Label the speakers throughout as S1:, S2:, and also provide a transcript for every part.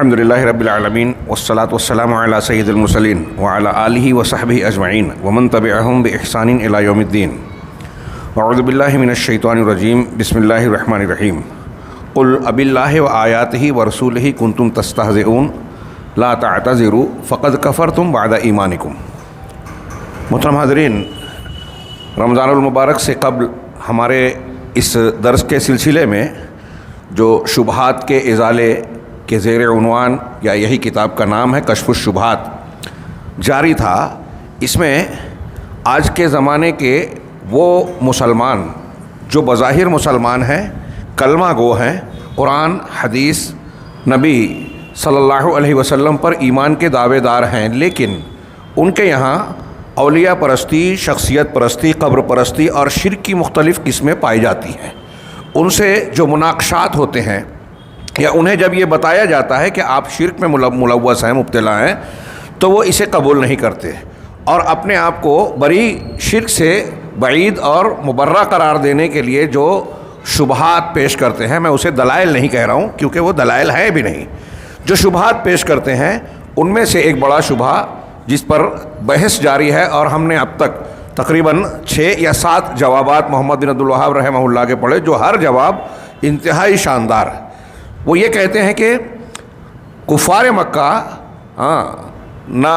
S1: الحمد للہ رب العالمین والصلاة والسلام علی سید المرسلین وعلی آلہ وصحبہ اجمعین ومن تبعہم بإحسان الی یوم الدین. اعوذ باللہ من الشیطان الرجیم. بسم اللہ الرحمن الرحیم. قل اباللہ وآیاتہ ورسولہ کنتم تستہزئون لا تعتذروا فقد کفرتم بعد ایمانکم. محترم حاضرین، رمضان المبارک سے قبل ہمارے اس درس کے سلسلے میں جو شبہات کے ازالے کے زیر عنوان یا یہی کتاب کا نام ہے کشف الشبہات جاری تھا، اس میں آج کے زمانے کے وہ مسلمان جو بظاہر مسلمان ہیں، کلمہ گو ہیں، قرآن حدیث نبی صلی اللہ علیہ وسلم پر ایمان کے دعوے دار ہیں، لیکن ان کے یہاں اولیاء پرستی، شخصیت پرستی، قبر پرستی اور شرک کی مختلف قسمیں پائی جاتی ہیں. ان سے جو مناقشات ہوتے ہیں یا انہیں جب یہ بتایا جاتا ہے کہ آپ شرک میں ملوث ہیں، مبتلا ہیں، تو وہ اسے قبول نہیں کرتے اور اپنے آپ کو بری، شرک سے بعید اور مبرہ قرار دینے کے لیے جو شبہات پیش کرتے ہیں، میں اسے دلائل نہیں کہہ رہا ہوں کیونکہ وہ دلائل ہے بھی نہیں، جو شبہات پیش کرتے ہیں ان میں سے ایک بڑا شبہ جس پر بحث جاری ہے اور ہم نے اب تک تقریباً 6 یا 7 جوابات محمد بن عبد الوہاب رحمہ اللہ کے پڑھے، جو ہر جواب انتہائی شاندار ہے. وہ یہ کہتے ہیں کہ کفار مکہ نہ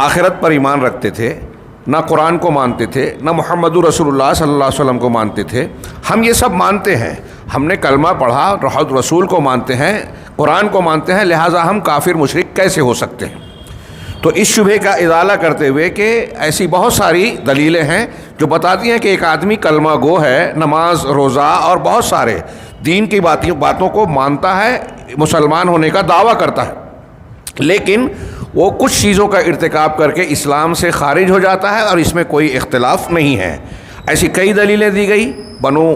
S1: آخرت پر ایمان رکھتے تھے، نہ قرآن کو مانتے تھے، نہ محمد رسول اللہ صلی اللہ علیہ وسلم کو مانتے تھے. ہم یہ سب مانتے ہیں، ہم نے کلمہ پڑھا، رسول کو مانتے ہیں، قرآن کو مانتے ہیں، لہٰذا ہم کافر مشرک کیسے ہو سکتے ہیں؟ تو اس شبہ کا ازالہ کرتے ہوئے کہ ایسی بہت ساری دلیلیں ہیں جو بتاتی ہیں کہ ایک آدمی کلمہ گو ہے، نماز، روزہ اور بہت سارے دین کی باتوں کو مانتا ہے، مسلمان ہونے کا دعویٰ کرتا ہے، لیکن وہ کچھ چیزوں کا ارتکاب کر کے اسلام سے خارج ہو جاتا ہے اور اس میں کوئی اختلاف نہیں ہے. ایسی کئی دلیلیں دی گئی. بنو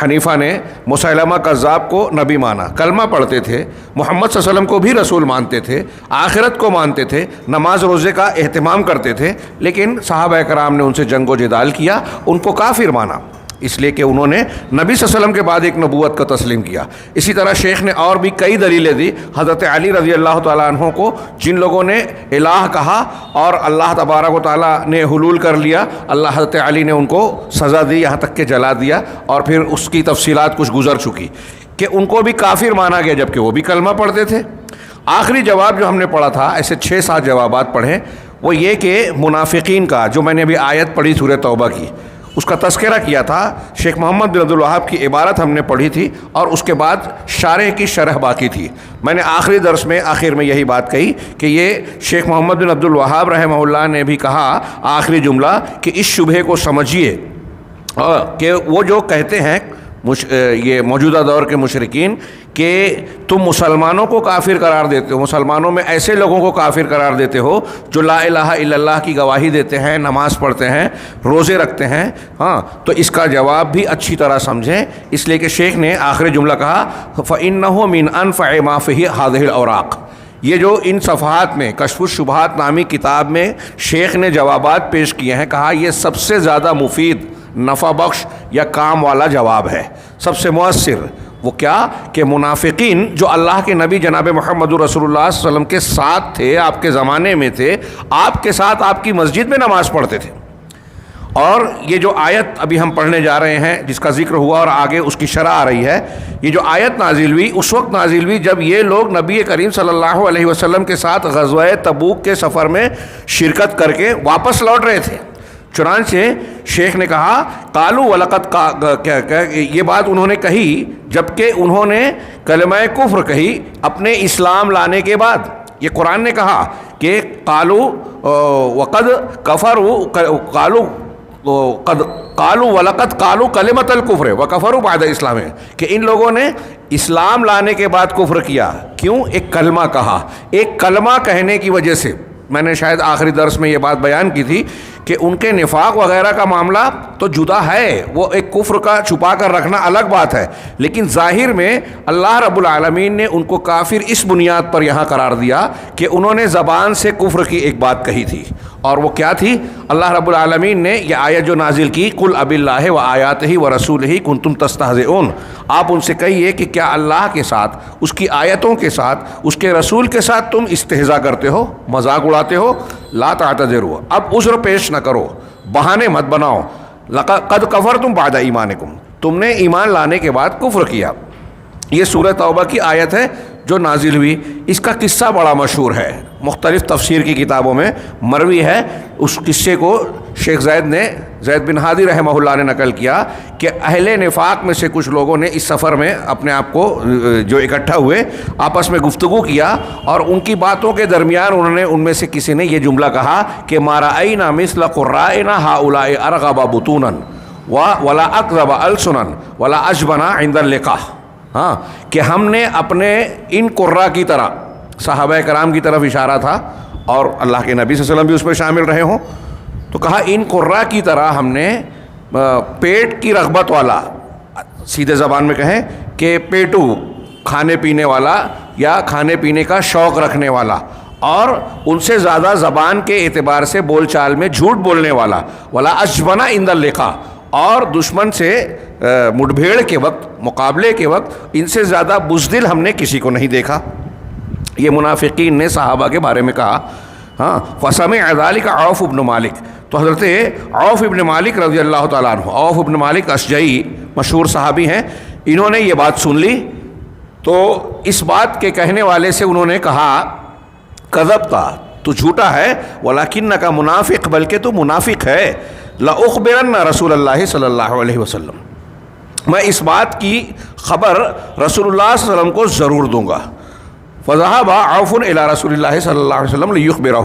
S1: حنیفہ نے مسیلمہ کذاب کو نبی مانا، کلمہ پڑھتے تھے، محمد صلی اللہ علیہ وسلم کو بھی رسول مانتے تھے، آخرت کو مانتے تھے، نماز روزے کا اہتمام کرتے تھے، لیکن صحابہ کرام نے ان سے جنگ و جدال کیا، ان کو کافر مانا اس لیے کہ انہوں نے نبی صلی اللہ علیہ وسلم کے بعد ایک نبوت کا تسلیم کیا. اسی طرح شیخ نے اور بھی کئی دلیلیں دی. حضرت علی رضی اللہ تعالیٰ عنہ کو جن لوگوں نے الہ کہا اور اللہ تبارک و تعالیٰ نے حلول کر لیا، اللہ حضرت علی نے ان کو سزا دی، یہاں تک کہ جلا دیا، اور پھر اس کی تفصیلات کچھ گزر چکی کہ ان کو بھی کافر مانا گیا جبکہ وہ بھی کلمہ پڑھتے تھے. آخری جواب جو ہم نے پڑھا تھا، ایسے 6-7 جوابات پڑھیں، وہ یہ کہ منافقین کا، جو میں نے ابھی آیت پڑھی سورہ توبہ کی، اس کا تذکرہ کیا تھا. شیخ محمد بن عبد الوہاب کی عبارت ہم نے پڑھی تھی اور اس کے بعد شارح کی شرح باقی تھی. میں نے آخری درس میں آخر میں یہی بات کہی کہ یہ شیخ محمد بن عبد الوہاب رحمہ اللہ نے بھی کہا آخری جملہ کہ اس شبہ کو سمجھیے کہ وہ جو کہتے ہیں یہ موجودہ دور کے مشرکین کہ تم مسلمانوں کو کافر قرار دیتے ہو، مسلمانوں میں ایسے لوگوں کو کافر قرار دیتے ہو جو لا الہ الا اللہ کی گواہی دیتے ہیں، نماز پڑھتے ہیں، روزے رکھتے ہیں. تو اس کا جواب بھی اچھی طرح سمجھیں، اس لیے کہ شیخ نے آخری جملہ کہا فَإِنَّهُ مِنْ أَنْفَعِ مَا فِيهِ هَذِهِ الْأَوْرَاقِ. یہ جو ان صفحات میں کشف الشبہات نامی کتاب میں شیخ نے جوابات پیش کیے ہیں، کہا یہ سب سے زیادہ مفید، نفع بخش یا کام والا جواب ہے، سب سے مؤثر. وہ کیا کہ منافقین جو اللہ کے نبی جناب محمد رسول اللہ صلی اللہ علیہ وسلم کے ساتھ تھے، آپ کے زمانے میں تھے، آپ کے ساتھ آپ کی مسجد میں نماز پڑھتے تھے. اور یہ جو آیت ابھی ہم پڑھنے جا رہے ہیں جس کا ذکر ہوا اور آگے اس کی شرح آ رہی ہے، یہ جو آیت نازل ہوئی اس وقت نازل ہوئی جب یہ لوگ نبی کریم صلی اللہ علیہ وسلم کے ساتھ غزوہ تبوک کے سفر میں شرکت کر کے واپس لوٹ رہے تھے. چنانچہ شیخ نے کہا قالوا ولقد، یہ بات انہوں نے کہی جبکہ انہوں نے کلمہ کفر کہی اپنے اسلام لانے کے بعد. یہ قرآن نے کہا کہ قالوا وقد کفروا، قالوا ولقد قالوا کلمۃ الکفر وکفروا بعد اسلام، کہ ان لوگوں نے اسلام لانے کے بعد کفر کیا. کیوں؟ ایک کلمہ کہا. ایک کلمہ کہنے کی وجہ سے، میں نے شاید آخری درس میں یہ بات بیان کی تھی کہ ان کے نفاق وغیرہ کا معاملہ تو جدا ہے، وہ ایک کفر کا چھپا کر رکھنا الگ بات ہے، لیکن ظاہر میں اللہ رب العالمین نے ان کو کافر اس بنیاد پر یہاں قرار دیا کہ انہوں نے زبان سے کفر کی ایک بات کہی تھی اور وہ کیا تھی؟ اللہ رب العالمین نے یہ آیت جو نازل کی، قل اب اللہ و آیاتہ و رسولہ کنتم تستہزئون، آپ ان سے کہیے کہ کیا اللہ کے ساتھ، اس کی آیتوں کے ساتھ، اس کے رسول کے ساتھ تم استہزاء کرتے ہو، مذاق اڑاتے ہو؟ لا تعتذروا، اب عذر پیش نہ کرو، بہانے مت بناؤ، قد کفرتم بعد ایمانکم، تم نے ایمان لانے کے بعد کفر کیا۔ یہ سورہ توبہ کی آیت ہے جو نازل ہوئی۔ اس کا قصہ بڑا مشہور ہے، مختلف تفسیر کی کتابوں میں مروی ہے۔ اس قصے کو شیخ زید بن ہادی رحمہ اللہ نے نقل کیا کہ اہل نفاق میں سے کچھ لوگوں نے اس سفر میں اپنے آپ کو جو اکٹھا ہوئے، آپس میں گفتگو کیا، اور ان کی باتوں کے درمیان ان میں سے کسی نے یہ جملہ کہا کہ ما رأینا مثل قرائنا ہؤلاء ارغب بطونا ولا اکذب السنا ولا اجبن عند اللقاء، ہاں، کہ ہم نے اپنے ان قرا کی طرح، صحابہ کرام کی طرف اشارہ تھا اور اللہ کے نبی صلی اللہ علیہ وسلم بھی اس میں شامل رہے ہوں، تو کہا ان قرا کی طرح ہم نے پیٹ کی رغبت والا، سیدھے زبان میں کہیں کہ پیٹو، کھانے پینے والا یا کھانے پینے کا شوق رکھنے والا، اور ان سے زیادہ زبان کے اعتبار سے بول چال میں جھوٹ بولنے والا، ولا اجبنا عند اللقاء، اور دشمن سے مٹبھیڑ کے وقت، مقابلے کے وقت ان سے زیادہ بزدل ہم نے کسی کو نہیں دیکھا۔ یہ منافقین نے صحابہ کے بارے میں کہا۔ ہاں، فسمع ذلک عوف بن مالک، تو حضرت عوف ابن مالک رضی اللہ تعالیٰ عنہ، عوف ابن مالک اشجعی مشہور صحابی ہیں، انہوں نے یہ بات سن لی، تو اس بات کے کہنے والے سے انہوں نے کہا کذبت، تو جھوٹا ہے، ولکنک منافق، بلکہ تو منافق ہے، لأخبرن رسول اللہ صلی اللہ علیہ وسلم، میں اس بات کی خبر رسول اللہ صلی اللہ علیہ وسلم کو ضرور دوں گا۔ فذهب عوف الى رسول اللہ صلی اللہ علیہ وسلم لیخبرہ،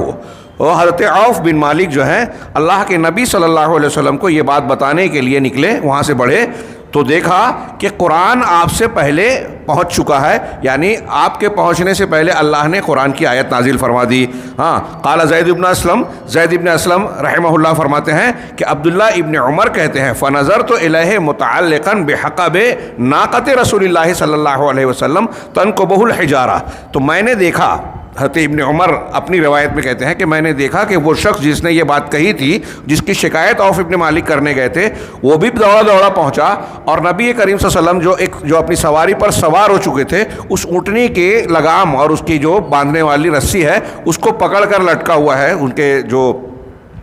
S1: اور حضرت عوف بن مالک جو ہیں اللہ کے نبی صلی اللہ علیہ وسلم کو یہ بات بتانے کے لیے نکلے، وہاں سے بڑھے تو دیکھا کہ قرآن آپ سے پہلے پہنچ چکا ہے، یعنی آپ کے پہنچنے سے پہلے اللہ نے قرآن کی آیت نازل فرما دی۔ ہاں، قال زید ابن اسلم رحمہ اللہ فرماتے ہیں کہ عبداللہ ابن عمر کہتے ہیں فنظرت الیہ متعلقا بحقب ناقۃ رسول اللہ صلی اللہ علیہ وسلم تنکبہ الحجارہ، تو میں نے دیکھا، حضرت ابن عمر اپنی روایت میں کہتے ہیں کہ میں نے دیکھا کہ وہ شخص جس نے یہ بات کہی تھی، جس کی شکایت عوف ابن مالک کرنے گئے تھے، وہ بھی دوڑا پہنچا، اور نبی کریم صلی اللہ علیہ وسلم جو اپنی سواری پر سوار ہو چکے تھے، اس اونٹنی کے لگام اور اس کی جو باندھنے والی رسی ہے اس کو پکڑ کر لٹکا ہوا ہے، ان کے جو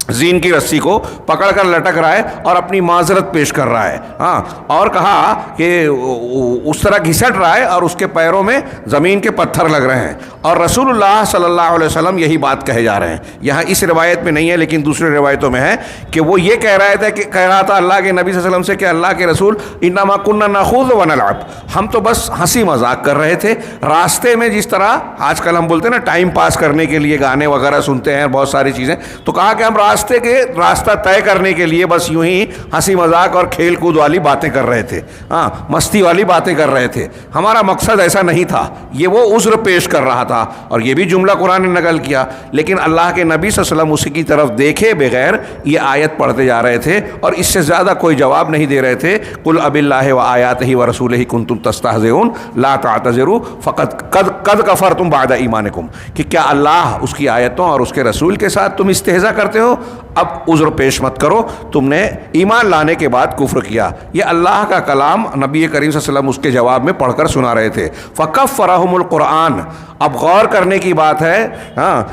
S1: زین کی رسی کو پکڑ کر لٹک رہا ہے اور اپنی معذرت پیش کر رہا ہے۔ ہاں، اور کہا کہ اس طرح گھسٹ رہا ہے اور اس کے پیروں میں زمین کے پتھر لگ رہے ہیں، اور رسول اللہ صلی اللہ علیہ وسلم یہی بات کہے جا رہے ہیں۔ یہاں اس روایت میں نہیں ہے لیکن دوسری روایتوں میں ہے کہ وہ یہ کہہ رہا تھا اللہ کے نبی صلی اللہ علیہ وسلم سے کہ اللہ کے رسول انما كنا نخوض ونلعب، ہم تو بس ہنسی مذاق کر رہے تھے، راستے میں جس طرح آج کل ہم بولتے ہیں نا ٹائم پاس کرنے کے لیے گانے وغیرہ سنتے ہیں، بہت ساری چیزیں، تو کہا کہ ہم راستہ طے کرنے کے لیے بس یوں ہی ہنسی مذاق اور کھیل کود والی باتیں کر رہے تھے، ہاں، مستی والی باتیں کر رہے تھے، ہمارا مقصد ایسا نہیں تھا۔ یہ وہ عذر پیش کر رہا تھا، اور یہ بھی جملہ قرآن نے نقل کیا، لیکن اللہ کے نبی صلی اللہ علیہ وسلم اسی کی طرف دیکھے بغیر یہ آیت پڑھتے جا رہے تھے اور اس سے زیادہ کوئی جواب نہیں دے رہے تھے۔ قل اب اللہ و آیاتہ و رسولہ کنتم تستہزئون لا تعتذروا فقد قد کفرتم بعد ایمانکم، کہ کیا اللہ، اس کی آیتوں اور اس کے رسول کے ساتھ تم استہزاء کرتے ہو؟ اب عذر پیش مت کرو، تم نے ایمان لانے کے بعد کفر کیا۔ یہ اللہ کا کلام نبی کریم صلی اللہ علیہ وسلم اس کے جواب میں پڑھ کر سنا رہے تھے۔ فکفرہم القرآن، اب غور کرنے کی بات ہے، ہاں،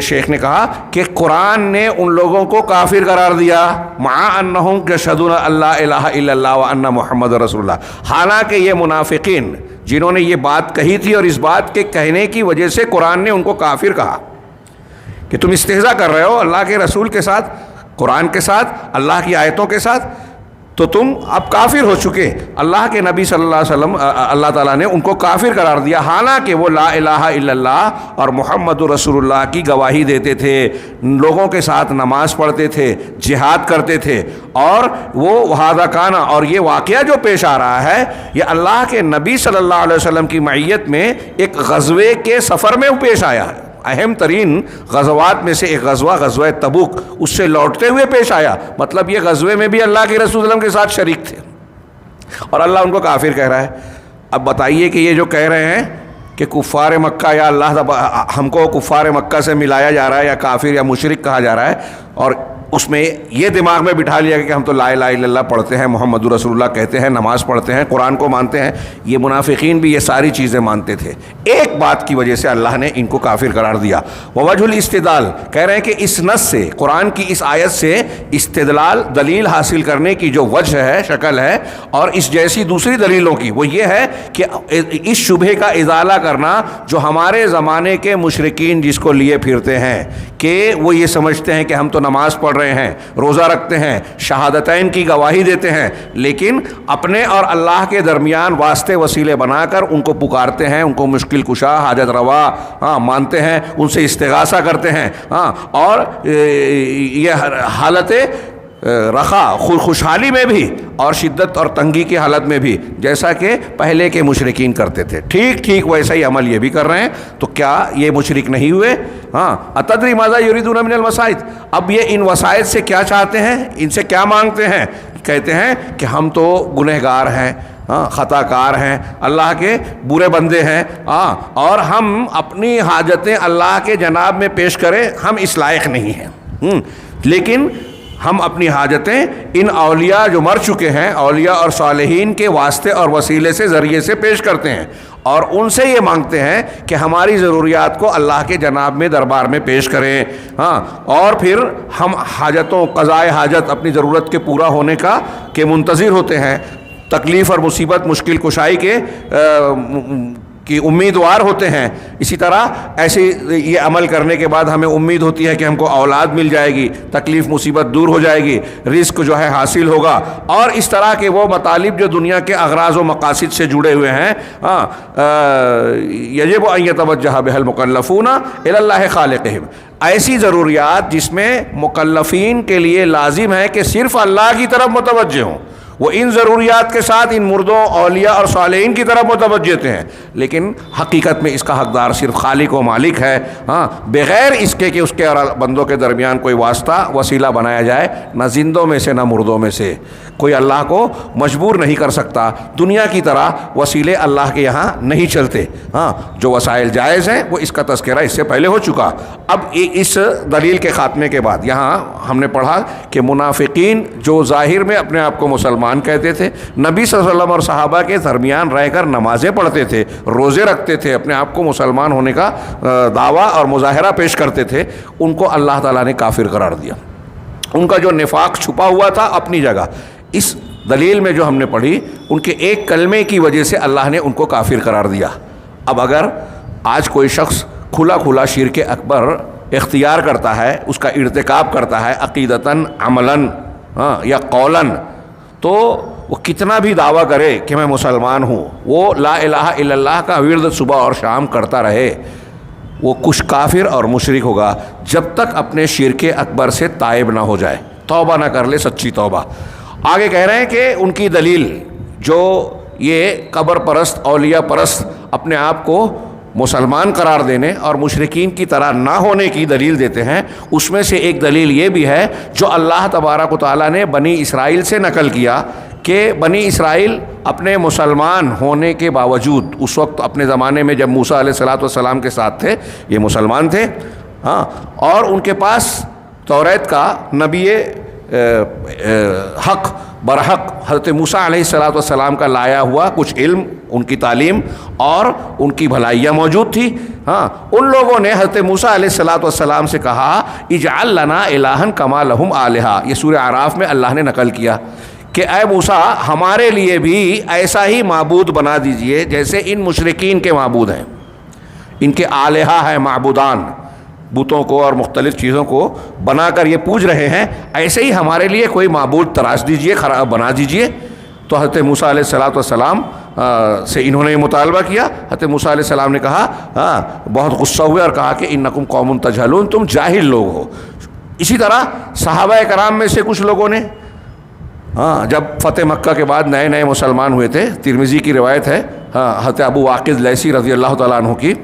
S1: شیخ نے کہا کہ قرآن نے ان لوگوں کو کافر قرار دیا، مع انہم یشہدون اللہ الہ الا اللہ وان محمد رسول اللہ، حالانکہ یہ منافقین جنہوں نے یہ بات کہی تھی اور اس بات کے کہنے کی وجہ سے قرآن نے ان کو کافر کہا کہ تم استہزاء کر رہے ہو اللہ کے رسول کے ساتھ، قرآن کے ساتھ، اللہ کی آیتوں کے ساتھ، تو تم اب کافر ہو چکے۔ اللہ کے نبی صلی اللہ علیہ وسلم، اللہ تعالیٰ نے ان کو کافر قرار دیا، حالانکہ وہ لا الہ الا اللہ اور محمد رسول اللہ کی گواہی دیتے تھے، لوگوں کے ساتھ نماز پڑھتے تھے، جہاد کرتے تھے، اور وہ ھذا کانا، اور یہ واقعہ جو پیش آ رہا ہے یہ اللہ کے نبی صلی اللہ علیہ وسلم کی معیت میں ایک غزوے کے سفر میں پیش آیا ہے۔ اہم ترین غزوات میں سے ایک غزوہ تبوک، اس سے لوٹتے ہوئے پیش آیا، مطلب یہ غزوے میں بھی اللہ کے رسول صلی اللہ علیہ وسلم کے ساتھ شریک تھے، اور اللہ ان کو کافر کہہ رہا ہے۔ اب بتائیے کہ یہ جو کہہ رہے ہیں کہ کفار مکہ یا ہم کو کفار مکہ سے ملایا جا رہا ہے یا کافر یا مشرک کہا جا رہا ہے، اور اس میں یہ دماغ میں بٹھا لیا کہ ہم تو لا الہ الا اللہ پڑھتے ہیں، محمد رسول اللہ کہتے ہیں، نماز پڑھتے ہیں، قرآن کو مانتے ہیں۔ یہ منافقین بھی یہ ساری چیزیں مانتے تھے، ایک بات کی وجہ سے اللہ نے ان کو کافر قرار دیا۔ ووجہ الاستدلال، کہہ رہے ہیں کہ اس نص سے، قرآن کی اس آیت سے استدلال، دلیل حاصل کرنے کی جو وجہ ہے، شکل ہے، اور اس جیسی دوسری دلیلوں کی، وہ یہ ہے کہ اس شبہے کا ازالہ کرنا جو ہمارے زمانے کے مشرکین جس کو لیے پھرتے ہیں کہ وہ یہ سمجھتے ہیں کہ ہم تو نماز پڑھ رہے ہیں، روزہ رکھتے ہیں، شہادتین کی گواہی دیتے ہیں، لیکن اپنے اور اللہ کے درمیان واسطے وسیلے بنا کر ان کو پکارتے ہیں، ان کو مشکل کشا، حاجت روا مانتے ہیں، ان سے استغاثہ کرتے ہیں، اور یہ حالت رخا، خوشحالی میں بھی اور شدت اور تنگی کی حالت میں بھی، جیسا کہ پہلے کے مشرکین کرتے تھے، ٹھیک ویسا ہی عمل یہ بھی کر رہے ہیں۔ تو کیا یہ مشرک نہیں ہوئے؟ اتدری ماذا یریدون من الوسائط، اب یہ ان وسائط سے کیا چاہتے ہیں، ان سے کیا مانگتے ہیں؟ کہتے ہیں کہ ہم تو گنہگار ہیں، خطا کار ہیں، اللہ کے برے بندے ہیں، اور ہم اپنی حاجتیں اللہ کے جناب میں پیش کریں ہم اس لائق نہیں ہیں، لیکن ہم اپنی حاجتیں ان اولیاء جو مر چکے ہیں، اولیاء اور صالحین کے واسطے اور وسیلے سے، ذریعے سے پیش کرتے ہیں، اور ان سے یہ مانگتے ہیں کہ ہماری ضروریات کو اللہ کے جناب میں، دربار میں پیش کریں، اور پھر ہم حاجتوں، قضائے حاجت، اپنی ضرورت کے پورا ہونے کا کے منتظر ہوتے ہیں، تکلیف اور مصیبت، مشکل کشائی کے کی امیدوار ہوتے ہیں۔ اسی طرح ایسے یہ عمل کرنے کے بعد ہمیں امید ہوتی ہے کہ ہم کو اولاد مل جائے گی، تکلیف مصیبت دور ہو جائے گی، رزق جو ہے حاصل ہوگا، اور اس طرح کے وہ مطالب جو دنیا کے اغراض و مقاصد سے جڑے ہوئے ہیں۔ یجب ان یتوجہ بها المکلفون الی اللہ خالقہم، ایسی ضروریات جس میں مکلفین کے لیے لازم ہے کہ صرف اللہ کی طرف متوجہ ہوں، وہ ان ضروریات کے ساتھ ان مردوں، اولیاء اور صالحین کی طرف متوجہ ہیں، لیکن حقیقت میں اس کا حقدار صرف خالق و مالک ہے، بغیر اس کے کہ اس کے اور بندوں کے درمیان کوئی واسطہ، وسیلہ بنایا جائے، نہ زندوں میں سے نہ مردوں میں سے۔ کوئی اللہ کو مجبور نہیں کر سکتا، دنیا کی طرح وسیلے اللہ کے یہاں نہیں چلتے۔ جو وسائل جائز ہیں وہ اس کا تذکرہ اس سے پہلے ہو چکا۔ اب اس دلیل کے خاتمے کے بعد یہاں ہم نے پڑھا کہ منافقین جو ظاہر میں اپنے آپ کو مسلمان کہتے تھے، نبی صلی اللہ علیہ وسلم اور صحابہ کے درمیان رہ کر نمازیں پڑھتے تھے، روزے رکھتے تھے، اپنے آپ کو مسلمان ہونے کا دعویٰ اور مظاہرہ پیش کرتے تھے، ان کو اللہ تعالیٰ نے کافر قرار دیا۔ ان کا جو نفاق چھپا ہوا تھا اپنی جگہ، اس دلیل میں جو ہم نے پڑھی، ان کے ایک کلمے کی وجہ سے اللہ نے ان کو کافر قرار دیا۔ اب اگر آج کوئی شخص کھلا شرک اکبر اختیار کرتا ہے، اس کا ارتکاب کرتا ہے عقیدتاً، عملاً یا قولاً، تو وہ کتنا بھی دعویٰ کرے کہ میں مسلمان ہوں، وہ لا الہ الا اللہ کا ورد صبح اور شام کرتا رہے، وہ کچھ کافر اور مشرک ہوگا جب تک اپنے شرک اکبر سے تائب نہ ہو جائے، توبہ نہ کر لے، سچی توبہ۔ آگے کہہ رہے ہیں کہ ان کی دلیل جو یہ قبر پرست، اولیاء پرست اپنے آپ کو مسلمان قرار دینے اور مشرکین کی طرح نہ ہونے کی دلیل دیتے ہیں، اس میں سے ایک دلیل یہ بھی ہے جو اللہ تبارک و تعالیٰ نے بنی اسرائیل سے نقل کیا کہ بنی اسرائیل اپنے مسلمان ہونے کے باوجود، اس وقت اپنے زمانے میں جب موسیٰ علیہ السلام کے ساتھ تھے، یہ مسلمان تھے، اور ان کے پاس توریت کا نبی حق برحق حضرت موسیٰ علیہ السلام کا لایا ہوا کچھ علم، ان کی تعلیم اور ان کی بھلائیاں موجود تھی۔ ان لوگوں نے حضرت موسیٰ علیہ السلام سے کہا اجعل لنا الہا کما لہم آلہہ، یہ سورہ اعراف میں اللہ نے نقل کیا کہ اے موسیٰ ہمارے لیے بھی ایسا ہی معبود بنا دیجئے جیسے ان مشرکین کے معبود ہیں، ان کے آلہہ ہیں، معبودان، بتوں کو اور مختلف چیزوں کو بنا کر یہ پوج رہے ہیں، ایسے ہی ہمارے لیے کوئی معبود تراش دیجئے، بنا دیجئے۔ تو حضرت موسیٰ علیہ السلام سے انہوں نے یہ مطالبہ کیا۔ حضرت موسیٰ علیہ السلام نے کہا، بہت غصہ ہوئے اور کہا کہ انکم قوم تجہلون، تم جاہل لوگ ہو۔ اسی طرح صحابہ کرام میں سے کچھ لوگوں نے جب فتح مکہ کے بعد نئے مسلمان ہوئے تھے، ترمذی کی روایت ہے حضرت ابو واقد لیثی رضی اللہ تعالیٰ عنہ کی،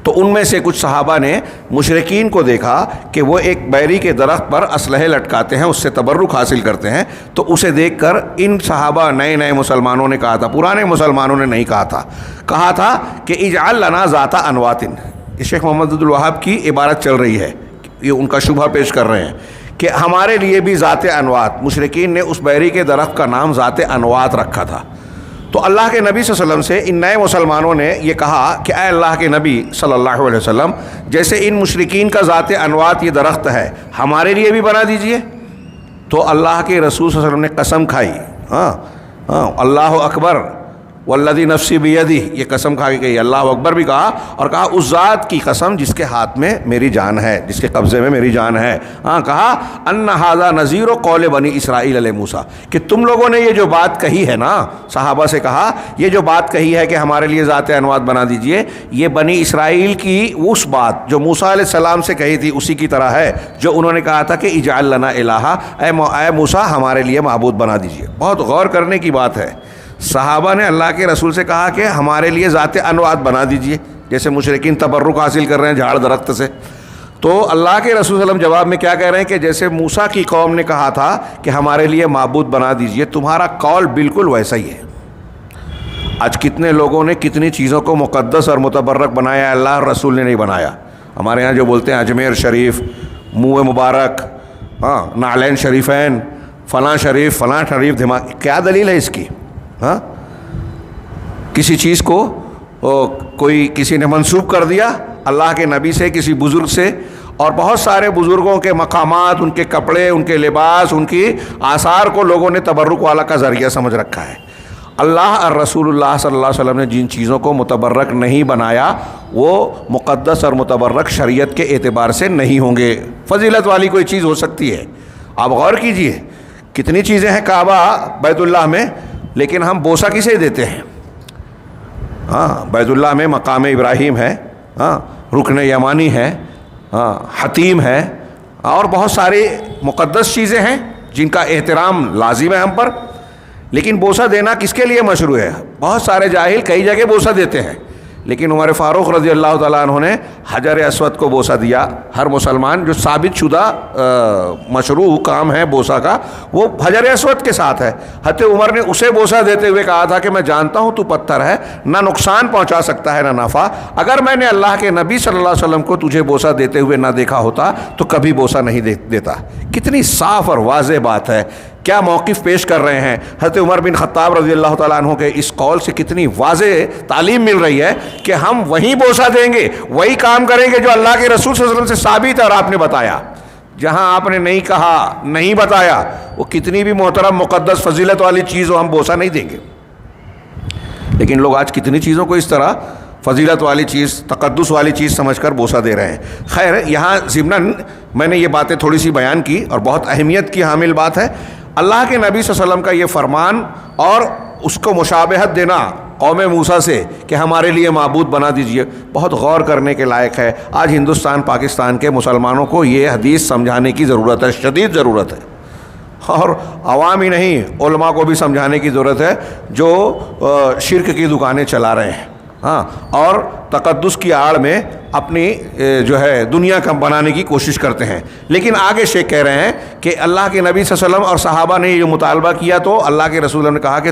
S1: تو ان میں سے کچھ صحابہ نے مشرکین کو دیکھا کہ وہ ایک بیری کے درخت پر اسلحے لٹکاتے ہیں، اس سے تبرک حاصل کرتے ہیں، تو اسے دیکھ کر ان صحابہ نئے مسلمانوں نے کہا تھا، پرانے مسلمانوں نے نہیں کہا تھا کہ اجعل لنا ذات انوات. یہ شیخ محمد عبد الوہاب کی عبارت چل رہی ہے، یہ ان کا شبہ پیش کر رہے ہیں کہ ہمارے لیے بھی ذات انوات. مشرکین نے اس بیری کے درخت کا نام ذات انوات رکھا تھا. تو اللہ کے نبی صلی اللہ علیہ وسلم سے ان نئے مسلمانوں نے یہ کہا کہ اے اللہ کے نبی صلی اللہ علیہ وسلم، جیسے ان مشرکین کا ذات انوات یہ درخت ہے، ہمارے لیے بھی بنا دیجئے. تو اللہ کے رسول صلی اللہ علیہ وسلم نے قسم کھائی، اللہ اکبر والذی نفسی بیدہ، یہ قسم کھا کے کہی، اللہ اکبر بھی کہا، اور کہا اس ذات کی قسم جس کے ہاتھ میں میری جان ہے، جس کے قبضے میں میری جان ہے. کہا ان ھذا نذیر قول بنی اسرائیل علی موسیٰ، کہ تم لوگوں نے یہ جو بات کہی ہے نا، صحابہ سے کہا یہ جو بات کہی ہے کہ ہمارے لیے ذات انوات بنا دیجئے، یہ بنی اسرائیل کی اس بات جو موسیٰ علیہ السلام سے کہی تھی اسی کی طرح ہے، جو انہوں نے کہا تھا کہ اجعل لنا الہا، اے موسیٰ ہمارے لیے معبود بنا دیجئے. بہت غور کرنے کی بات ہے. صحابہ نے اللہ کے رسول سے کہا کہ ہمارے لیے ذات انوات بنا دیجئے، جیسے مشرکین تبرک حاصل کر رہے ہیں جھاڑ درخت سے. تو اللہ کے رسول صلی اللہ علیہ وسلم جواب میں کیا کہہ رہے ہیں کہ جیسے موسیٰ کی قوم نے کہا تھا کہ ہمارے لیے معبود بنا دیجئے، تمہارا قول بالکل ویسا ہی ہے. آج کتنے لوگوں نے کتنی چیزوں کو مقدس اور متبرک بنایا، اللہ اور رسول نے نہیں بنایا. ہمارے ہاں جو بولتے ہیں اجمیر شریف، منہ مبارک، نعلین شریفین، فلاں شریف دماغ، کیا دلیل ہے اس کی؟ کسی چیز کو کوئی کسی نے منسوب کر دیا اللہ کے نبی سے، کسی بزرگ سے، اور بہت سارے بزرگوں کے مقامات، ان کے کپڑے، ان کے لباس، ان کی آثار کو لوگوں نے تبرک والا کا ذریعہ سمجھ رکھا ہے. اللہ اور رسول اللہ صلی اللہ علیہ وسلم نے جن چیزوں کو متبرک نہیں بنایا وہ مقدس اور متبرک شریعت کے اعتبار سے نہیں ہوں گے. فضیلت والی کوئی چیز ہو سکتی ہے. آپ غور کیجئے کتنی چیزیں ہیں کعبہ بیت اللہ میں، لیکن ہم بوسہ کسے دیتے ہیں؟ بیت اللہ میں مقام ابراہیم ہے، رکن یمانی ہے، حتیم ہے، اور بہت ساری مقدس چیزیں ہیں جن کا احترام لازم ہے ہم پر. لیکن بوسہ دینا کس کے لیے مشروع ہے؟ بہت سارے جاہل کئی جگہ بوسہ دیتے ہیں، لیکن عمر فاروق رضی اللہ تعالیٰ عنہ نے حجر اسود کو بوسہ دیا. ہر مسلمان جو ثابت شدہ مشروع کام ہے بوسہ کا، وہ حجر اسود کے ساتھ ہے. حضرت عمر نے اسے بوسہ دیتے ہوئے کہا تھا کہ میں جانتا ہوں تو پتھر ہے، نہ نقصان پہنچا سکتا ہے نہ نفع. اگر میں نے اللہ کے نبی صلی اللہ علیہ وسلم کو تجھے بوسہ دیتے ہوئے نہ دیکھا ہوتا تو کبھی بوسہ نہیں دیتا. کتنی صاف اور واضح بات ہے. کیا موقف پیش کر رہے ہیں. حضرت عمر بن خطاب رضی اللہ تعالیٰ عنہ کے اس قول سے کتنی واضح تعلیم مل رہی ہے کہ ہم وہی بوسہ دیں گے، وہی کام کریں گے جو اللہ کے رسول صلی اللہ علیہ وسلم سے ثابت ہے اور آپ نے بتایا. جہاں آپ نے نہیں کہا، نہیں بتایا، وہ کتنی بھی محترم مقدس فضیلت والی چیز ہو، ہم بوسہ نہیں دیں گے. لیکن لوگ آج کتنی چیزوں کو اس طرح فضیلت والی چیز، تقدس والی چیز سمجھ کر بوسہ دے رہے ہیں. خیر، یہاں ضمناً میں نے یہ باتیں تھوڑی سی بیان کی اور بہت اہمیت کی حامل بات ہے. اللہ کے نبی صلی اللہ علیہ وسلم کا یہ فرمان اور اس کو مشابہت دینا قوم موسیٰ سے کہ ہمارے لیے معبود بنا دیجئے، بہت غور کرنے کے لائق ہے. آج ہندوستان پاکستان کے مسلمانوں کو یہ حدیث سمجھانے کی ضرورت ہے، شدید ضرورت ہے. اور عوام ہی نہیں، علماء کو بھی سمجھانے کی ضرورت ہے جو شرک کی دکانیں چلا رہے ہیں اور تقدس کی آڑ میں اپنی جو ہے دنیا کا بنانے کی کوشش کرتے ہیں. لیکن آگے شیخ کہہ رہے ہیں کہ اللہ کے نبی صلی اللہ علیہ وسلم اور صحابہ نے یہ مطالبہ کیا تو اللہ کے رسول نے کہا کہ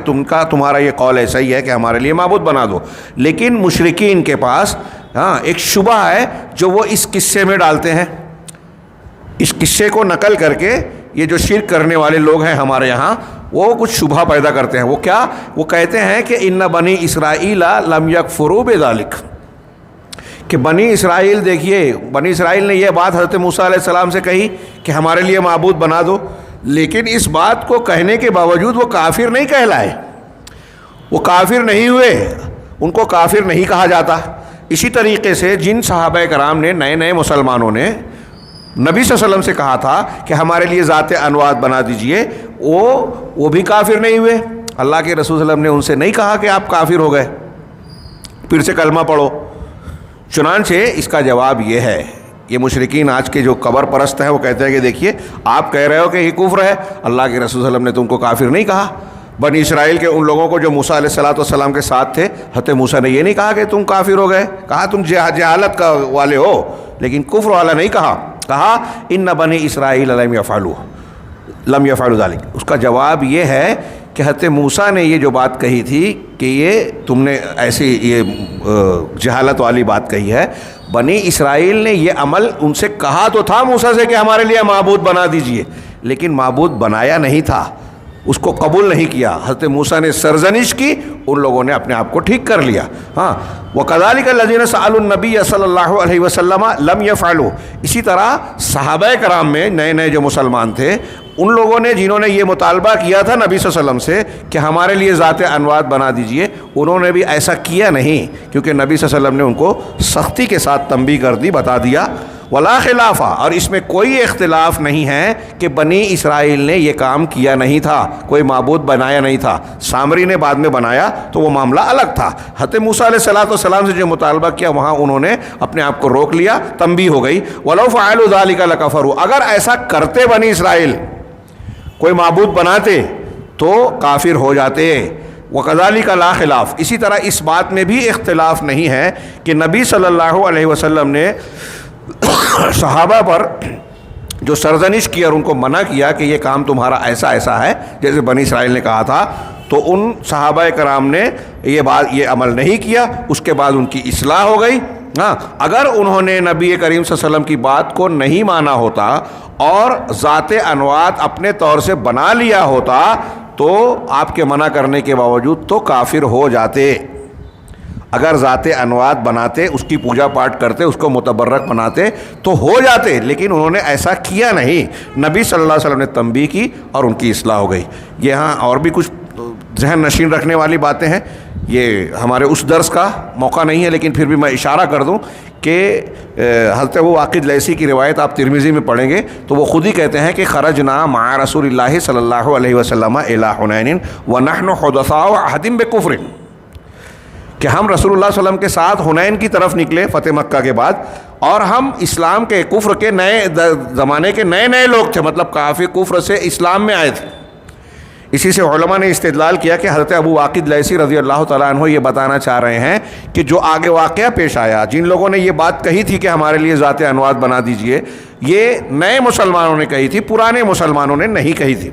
S1: تمہارا یہ قول ایسا ہی ہے کہ ہمارے لیے معبود بنا دو. لیکن مشرکین کے پاس ایک شبہ ہے جو وہ اس قصے میں ڈالتے ہیں. اس قصے کو نقل کر کے یہ جو شرک کرنے والے لوگ ہیں ہمارے یہاں، وہ کچھ شبہ پیدا کرتے ہیں. وہ کیا؟ وہ کہتے ہیں کہ ان بنی اسرائیل لم یکفروا بذالک، کہ بنی اسرائیل، دیکھیے بنی اسرائیل نے یہ بات حضرت موسیٰ علیہ السلام سے کہی کہ ہمارے لیے معبود بنا دو، لیکن اس بات کو کہنے کے باوجود وہ کافر نہیں کہلائے، وہ کافر نہیں ہوئے، ان کو کافر نہیں کہا جاتا. اسی طریقے سے جن صحابہ کرام نے، نئے مسلمانوں نے نبی صلی اللہ علیہ وسلم سے کہا تھا کہ ہمارے لیے ذات انوات بنا دیجئے، وہ بھی کافر نہیں ہوئے. اللہ کے رسول صلی اللہ علیہ وسلم نے ان سے نہیں کہا کہ آپ کافر ہو گئے، پھر سے کلمہ پڑھو. چنانچہ اس کا جواب یہ ہے، یہ مشرکین آج کے جو قبر پرست ہیں وہ کہتے ہیں کہ دیکھیے آپ کہہ رہے ہو کہ یہ کفر ہے، اللہ کے رسول صلی اللہ علیہ وسلم نے تم کو کافر نہیں کہا. بنی اسرائیل کے ان لوگوں کو جو موسیٰ علیہ السلام کے ساتھ تھے، حضرت موسیٰ نے یہ نہیں کہا کہ تم کافر ہو گئے، کہا تم جہالت کا والے ہو، لیکن کفر والا نہیں کہا ان بنی اسرائیل لم یفعلوا ذلک۔ اس کا جواب یہ ہے کہ حضرت موسیٰ نے یہ جو بات کہی تھی کہ یہ تم نے ایسی یہ جہالت والی بات کہی ہے، بنی اسرائیل نے یہ عمل ان سے کہا تو تھا موسیٰ سے کہ ہمارے لیے معبود بنا دیجئے، لیکن معبود بنایا نہیں تھا، اس کو قبول نہیں کیا۔ حضرت موسیٰ نے سرزنش کی، ان لوگوں نے اپنے آپ کو ٹھیک کر لیا۔ ہاں وَكَذَلِكَ الَّذِينَ سَأَلُوا النَّبِيَّ صلی اللہ علیہ وسلم لم يفعلوا، اسی طرح صحابہ کرام میں نئے جو مسلمان تھے، ان لوگوں نے جنہوں نے یہ مطالبہ کیا تھا نبی صلی اللہ علیہ وسلم سے کہ ہمارے لیے ذات انوات بنا دیجئے، انہوں نے بھی ایسا کیا نہیں، کیونکہ نبی صلی اللہ علیہ وسلم نے ان کو سختی کے ساتھ تنبیہ کر دی، بتا دیا۔ ولا خلافہ، اور اس میں کوئی اختلاف نہیں ہے کہ بنی اسرائیل نے یہ کام کیا نہیں تھا، کوئی معبود بنایا نہیں تھا، سامری نے بعد میں بنایا تو وہ معاملہ الگ تھا۔ حضرت موسیٰ علیہ السلام سے جو مطالبہ کیا وہاں انہوں نے اپنے آپ کو روک لیا، تنبیہ ہو گئی۔ وَلَوْ فَعَلُوا ذَلِكَ لَكَفَرُوا، اگر ایسا کرتے بنی اسرائیل، کوئی معبود بناتے تو کافر ہو جاتے۔ وَكَذَلِكَ لَا خِلَافَ، اسی طرح اس بات میں بھی اختلاف نہیں ہے کہ نبی صلی اللہ علیہ وسلم نے صحابہ پر جو سرزنش کی اور ان کو منع کیا کہ یہ کام تمہارا ایسا ہے جیسے بنی اسرائیل نے کہا تھا، تو ان صحابہ کرام نے یہ عمل نہیں کیا، اس کے بعد ان کی اصلاح ہو گئی۔ ہاں اگر انہوں نے نبی کریم صلی اللہ علیہ وسلم کی بات کو نہیں مانا ہوتا اور ذات انوات اپنے طور سے بنا لیا ہوتا تو آپ کے منع کرنے کے باوجود تو کافر ہو جاتے۔ اگر ذات انوات بناتے، اس کی پوجا پاٹ کرتے، اس کو متبرک بناتے تو ہو جاتے، لیکن انہوں نے ایسا کیا نہیں۔ نبی صلی اللہ علیہ وسلم نے تنبیہ کی اور ان کی اصلاح ہو گئی۔ یہاں اور بھی کچھ ذہن نشین رکھنے والی باتیں ہیں، یہ ہمارے اس درس کا موقع نہیں ہے، لیکن پھر بھی میں اشارہ کر دوں کہ حضرت ابو واقد لیثی کی روایت آپ ترمذی میں پڑھیں گے تو وہ خود ہی کہتے ہیں کہ خرجنا مع رسول اللہ صلی اللہ علیہ وسلم الی حنین ونحن حدثاء عہد بکفر، کہ ہم رسول اللہ صلی اللہ علیہ وسلم کے ساتھ حنین کی طرف نکلے فتح مکہ کے بعد، اور ہم اسلام کے کفر کے نئے زمانے کے نئے لوگ تھے، مطلب کافی کفر سے اسلام میں آئے تھے۔ اسی سے علماء نے استدلال کیا کہ حضرت ابو واقد لیثی رضی اللہ تعالیٰ عنہ یہ بتانا چاہ رہے ہیں کہ جو آگے واقعہ پیش آیا، جن لوگوں نے یہ بات کہی تھی کہ ہمارے لیے ذات انوات بنا دیجئے، یہ نئے مسلمانوں نے کہی تھی، پرانے مسلمانوں نے نہیں کہی تھی۔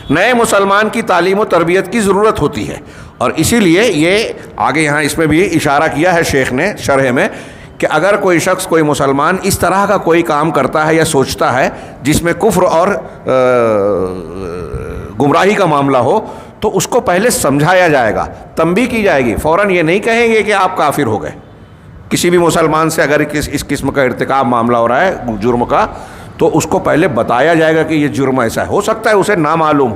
S1: نئے مسلمان کی تعلیم و تربیت کی ضرورت ہوتی ہے، اور اسی لیے یہ آگے یہاں اس میں بھی اشارہ کیا ہے شیخ نے شرح میں کہ اگر کوئی شخص، کوئی مسلمان اس طرح کا کوئی کام کرتا ہے یا سوچتا ہے جس میں کفر اور گمراہی کا معاملہ ہو تو اس کو پہلے سمجھایا جائے گا، تنبیہ کی جائے گی۔ فوراً یہ نہیں کہیں گے کہ آپ کافر ہو گئے۔ کسی بھی مسلمان سے اگر اس قسم کا ارتکاب معاملہ ہو رہا ہے جرم کا، تو اس کو پہلے بتایا جائے گا کہ یہ جرم ایسا ہے۔ ہو سکتا ہے اسے نامعلوم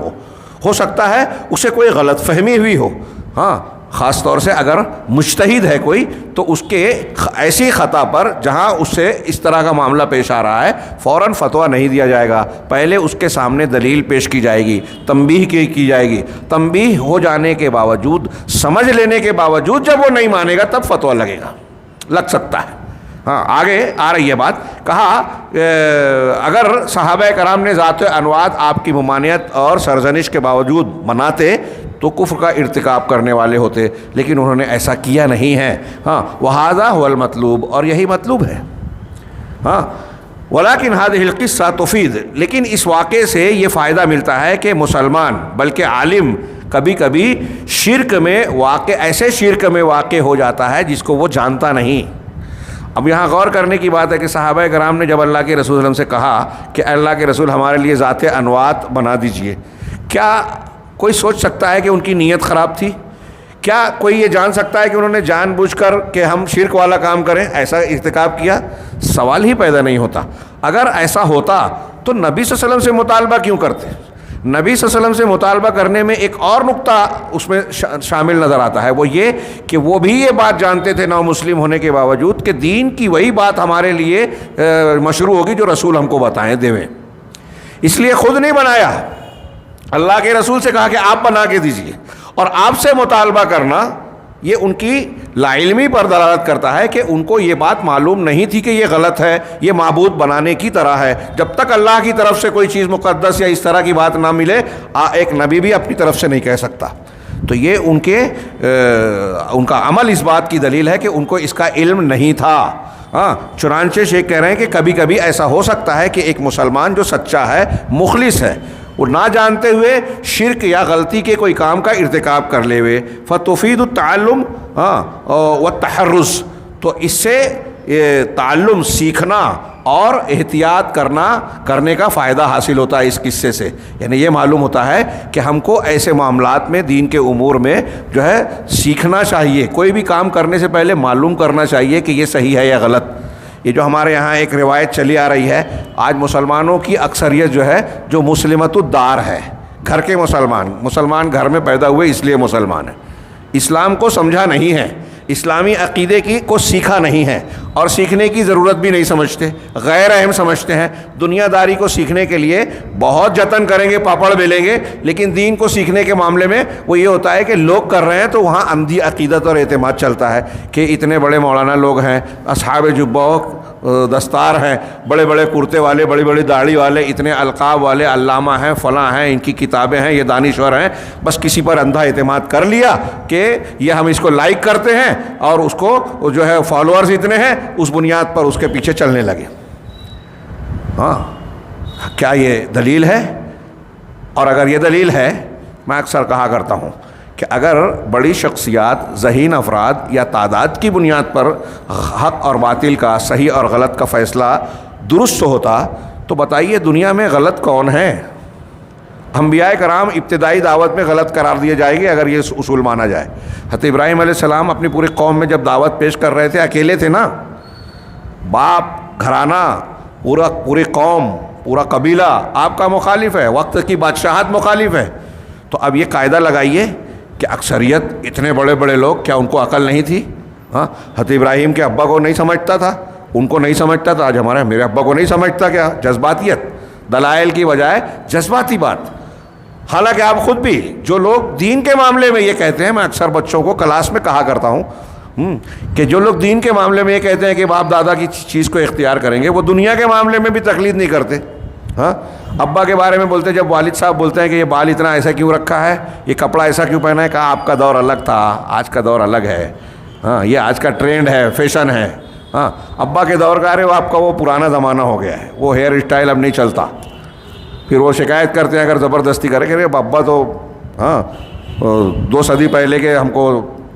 S1: ہو سکتا ہے اسے کوئی غلط فہمی ہوئی ہو، ہاں خاص طور سے اگر مجتہد ہے کوئی تو اس کے ایسی خطا پر جہاں اس سے اس طرح کا معاملہ پیش آ رہا ہے فوراً فتویٰ نہیں دیا جائے گا، پہلے اس کے سامنے دلیل پیش کی جائے گی، تنبیہ کی جائے گی۔ تنبیہ ہو جانے کے باوجود، سمجھ لینے کے باوجود جب وہ نہیں مانے گا تب فتویٰ لگ سکتا ہے۔ ہاں آگے آ رہی ہے بات، کہا اگر صحابہ کرام نے ذات انوات آپ کی ممانعت اور سرزنش کے باوجود مناتے تو کفر کا ارتکاب کرنے والے ہوتے، لیکن انہوں نے ایسا کیا نہیں ہے۔ ہاں وَهَذَا هُوَ الْمَطْلُوب، اور یہی مطلوب ہے۔ ہاں ولیکن هذه القصہ تفید، لیکن اس واقعے سے یہ فائدہ ملتا ہے کہ مسلمان بلکہ عالم کبھی کبھی شرک میں ایسے شرک میں واقع ہو جاتا ہے جس کو وہ جانتا نہیں۔ اب یہاں غور کرنے کی بات ہے کہ صحابہ کرام نے جب اللہ کے رسول صلی اللہ علیہ وسلم سے کہا کہ اللہ کے رسول ہمارے لیے ذات انوات بنا دیجئے، کیا کوئی سوچ سکتا ہے کہ ان کی نیت خراب تھی؟ کیا کوئی یہ جان سکتا ہے کہ انہوں نے جان بوجھ کر کہ ہم شرک والا کام کریں ایسا ارتکاب کیا؟ سوال ہی پیدا نہیں ہوتا۔ اگر ایسا ہوتا تو نبی صلی اللہ علیہ وسلم سے مطالبہ کیوں کرتے؟ نبی صلی اللہ علیہ وسلم سے مطالبہ کرنے میں ایک اور نقطہ اس میں شامل نظر آتا ہے، وہ یہ کہ وہ بھی یہ بات جانتے تھے نو مسلم ہونے کے باوجود کہ دین کی وہی بات ہمارے لیے مشروع ہوگی جو رسول ہم کو بتائیں دیویں، اس لیے خود نہیں بنایا، اللہ کے رسول سے کہا کہ آپ بنا کے دیجئے، اور آپ سے مطالبہ کرنا یہ ان کی لا علمی پر دلالت کرتا ہے کہ ان کو یہ بات معلوم نہیں تھی کہ یہ غلط ہے، یہ معبود بنانے کی طرح ہے۔ جب تک اللہ کی طرف سے کوئی چیز مقدس یا اس طرح کی بات نہ ملے، ایک نبی بھی اپنی طرف سے نہیں کہہ سکتا۔ تو یہ ان کا عمل اس بات کی دلیل ہے کہ ان کو اس کا علم نہیں تھا۔ چنانچہ شیخ کہہ رہے ہیں کہ کبھی کبھی ایسا ہو سکتا ہے کہ ایک مسلمان جو سچا ہے، مخلص ہے، وہ نہ جانتے ہوئے شرک یا غلطی کے کوئی کام کا ارتکاب کر لے ہوئے، فتفید التعلم والتحرز، تو اس سے تعلم، سیکھنا اور احتیاط کرنے کا فائدہ حاصل ہوتا ہے اس قصے سے۔ یعنی یہ معلوم ہوتا ہے کہ ہم کو ایسے معاملات میں، دین کے امور میں جو ہے سیکھنا چاہیے، کوئی بھی کام کرنے سے پہلے معلوم کرنا چاہیے کہ یہ صحیح ہے یا غلط۔ یہ جو ہمارے یہاں ایک روایت چلی آ رہی ہے، آج مسلمانوں کی اکثریت جو ہے جو مسلمت الدار ہے، گھر کے مسلمان گھر میں پیدا ہوئے اس لیے مسلمان ہیں، اسلام کو سمجھا نہیں ہے، اسلامی عقیدے کو سیکھا نہیں ہے، اور سیکھنے کی ضرورت بھی نہیں سمجھتے، غیر اہم سمجھتے ہیں۔ دنیا داری کو سیکھنے کے لیے بہت جتن کریں گے، پاپڑ بیلیں گے، لیکن دین کو سیکھنے کے معاملے میں وہ یہ ہوتا ہے کہ لوگ کر رہے ہیں تو وہاں اندھی عقیدت اور اعتماد چلتا ہے کہ اتنے بڑے مولانا لوگ ہیں، اصحاب جبہ دستار ہیں، بڑے بڑے کرتے والے، بڑی بڑی داڑھی والے، اتنے القاب والے، علامہ ہیں، فلاں ہیں، ان کی کتابیں ہیں، یہ دانشور ہیں، بس کسی پر اندھا اعتماد کر لیا کہ یہ ہم اس کو لائک کرتے ہیں اور اس کو جو ہے فالوورز اتنے ہیں، اس بنیاد پر اس کے پیچھے چلنے لگے۔ کیا یہ دلیل ہے؟ اور اگر یہ دلیل ہے، میں اکثر کہا کرتا ہوں کہ اگر بڑی شخصیات، ذہین افراد یا تعداد کی بنیاد پر حق اور باطل کا، صحیح اور غلط کا فیصلہ درست ہوتا تو بتائیے دنیا میں غلط کون ہے؟ انبیاء کرام ابتدائی دعوت میں غلط قرار دیے جائیں گے اگر یہ اصول مانا جائے۔ حضرت ابراہیم علیہ السلام اپنی پوری قوم میں جب دعوت پیش کر رہے تھے، اکیلے تھے نا، باپ، گھرانہ، پوری قوم، پورا قبیلہ آپ کا مخالف ہے، وقت کی بادشاہت مخالف ہے، تو اب یہ قاعدہ لگائیے کہ اکثریت اتنے بڑے بڑے لوگ، کیا ان کو عقل نہیں تھی؟ حضرت ابراہیم کے ابا کو نہیں سمجھتا تھا، ان کو نہیں سمجھتا تھا، آج میرے ابا کو نہیں سمجھتا، کیا جذباتیت، دلائل کی بجائے جذباتی بات۔ حالانکہ آپ خود بھی جو لوگ دین کے معاملے میں یہ کہتے ہیں، میں اکثر بچوں کو کلاس میں کہا کرتا ہوں کہ جو لوگ دین کے معاملے میں یہ کہتے ہیں کہ باپ دادا کی چیز کو اختیار کریں گے، وہ دنیا کے معاملے میں بھی تقلید نہیں کرتے۔ ابا کے بارے میں بولتے، جب والد صاحب بولتے ہیں کہ یہ بال اتنا ایسا کیوں رکھا ہے، یہ کپڑا ایسا کیوں پہنا ہے، کہا آپ کا دور الگ تھا، آج کا دور الگ ہے، یہ آج کا ٹرینڈ ہے، فیشن ہے۔ ابا کے دور کا، ارے وہ آپ کا وہ پرانا زمانہ ہو گیا ہے، وہ ہیئر اسٹائل اب نہیں چلتا۔ پھر وہ شکایت کرتے ہیں اگر زبردستی کرے کہ ابا تو 2 صدی پہلے کے ہم کو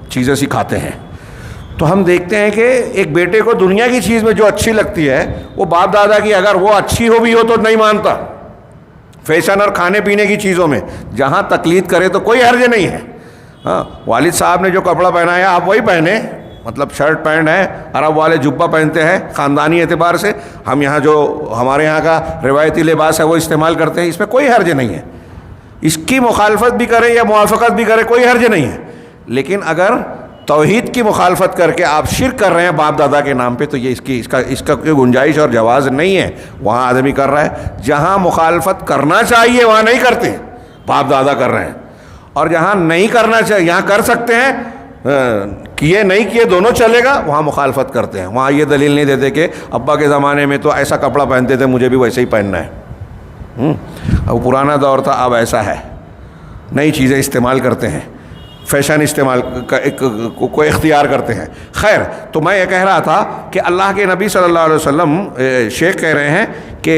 S1: چیزیں سکھاتے ہیں۔ تو ہم دیکھتے ہیں کہ ایک بیٹے کو دنیا کی چیز میں جو اچھی لگتی ہے، وہ باپ دادا کی اگر وہ اچھی ہو بھی ہو تو نہیں مانتا۔ فیشن اور کھانے پینے کی چیزوں میں جہاں تقلید کرے تو کوئی حرج نہیں ہے۔ والد صاحب نے جو کپڑا پہنا ہے آپ وہی پہنے، مطلب شرٹ پینٹ ہے، عرب والے جبہ پہنتے ہیں خاندانی اعتبار سے، ہم یہاں جو ہمارے یہاں کا روایتی لباس ہے وہ استعمال کرتے ہیں، اس میں کوئی حرج نہیں ہے۔ اس کی مخالفت بھی کرے یا موافقت بھی کرے کوئی حرج نہیں ہے، لیکن اگر توحید کی مخالفت کر کے آپ شرک کر رہے ہیں باپ دادا کے نام پہ تو یہ اس کا کوئی گنجائش اور جواز نہیں ہے۔ وہاں آدمی کر رہا ہے، جہاں مخالفت کرنا چاہیے وہاں نہیں کرتے، باپ دادا کر رہے ہیں، اور جہاں نہیں کرنا چاہیے، یہاں کر سکتے ہیں، کیے نہیں کیے دونوں چلے گا، وہاں مخالفت کرتے ہیں۔ وہاں یہ دلیل نہیں دیتے کہ ابا کے زمانے میں تو ایسا کپڑا پہنتے تھے، مجھے بھی ویسے ہی پہننا ہے۔ اب پرانا دور تھا، اب ایسا ہے، نئی چیزیں استعمال کرتے ہیں، فیشن استعمال کو اختیار کرتے ہیں۔ خیر، تو میں یہ کہہ رہا تھا کہ اللہ کے نبی صلی اللہ علیہ وسلم شیخ کہہ رہے ہیں کہ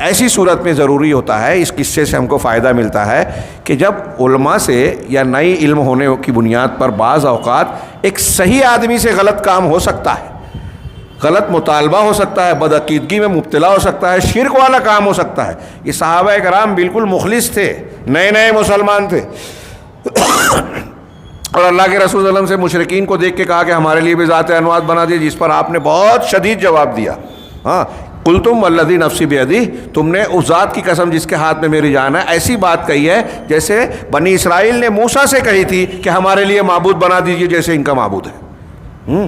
S1: ایسی صورت میں ضروری ہوتا ہے، اس قصے سے ہم کو فائدہ ملتا ہے کہ جب علماء سے یا نئی علم ہونے کی بنیاد پر بعض اوقات ایک صحیح آدمی سے غلط کام ہو سکتا ہے، غلط مطالبہ ہو سکتا ہے، بدعقیدگی میں مبتلا ہو سکتا ہے، شرک والا کام ہو سکتا ہے۔ یہ صحابہ کرام بالکل مخلص تھے، نئے مسلمان تھے، اور اللہ کے رسول صلی اللہ علیہ وسلم سے مشرکین کو دیکھ کے کہا کہ ہمارے لیے بھی ذات انوات بنا دی، جس پر آپ نے بہت شدید جواب دیا۔ قلتم والذی نفسی بیدی، تم نے اس ذات کی قسم جس کے ہاتھ میں میری جان ہے، ایسی بات کہی ہے جیسے بنی اسرائیل نے موسیٰ سے کہی تھی کہ ہمارے لیے معبود بنا دیجیے جیسے ان کا معبود ہے۔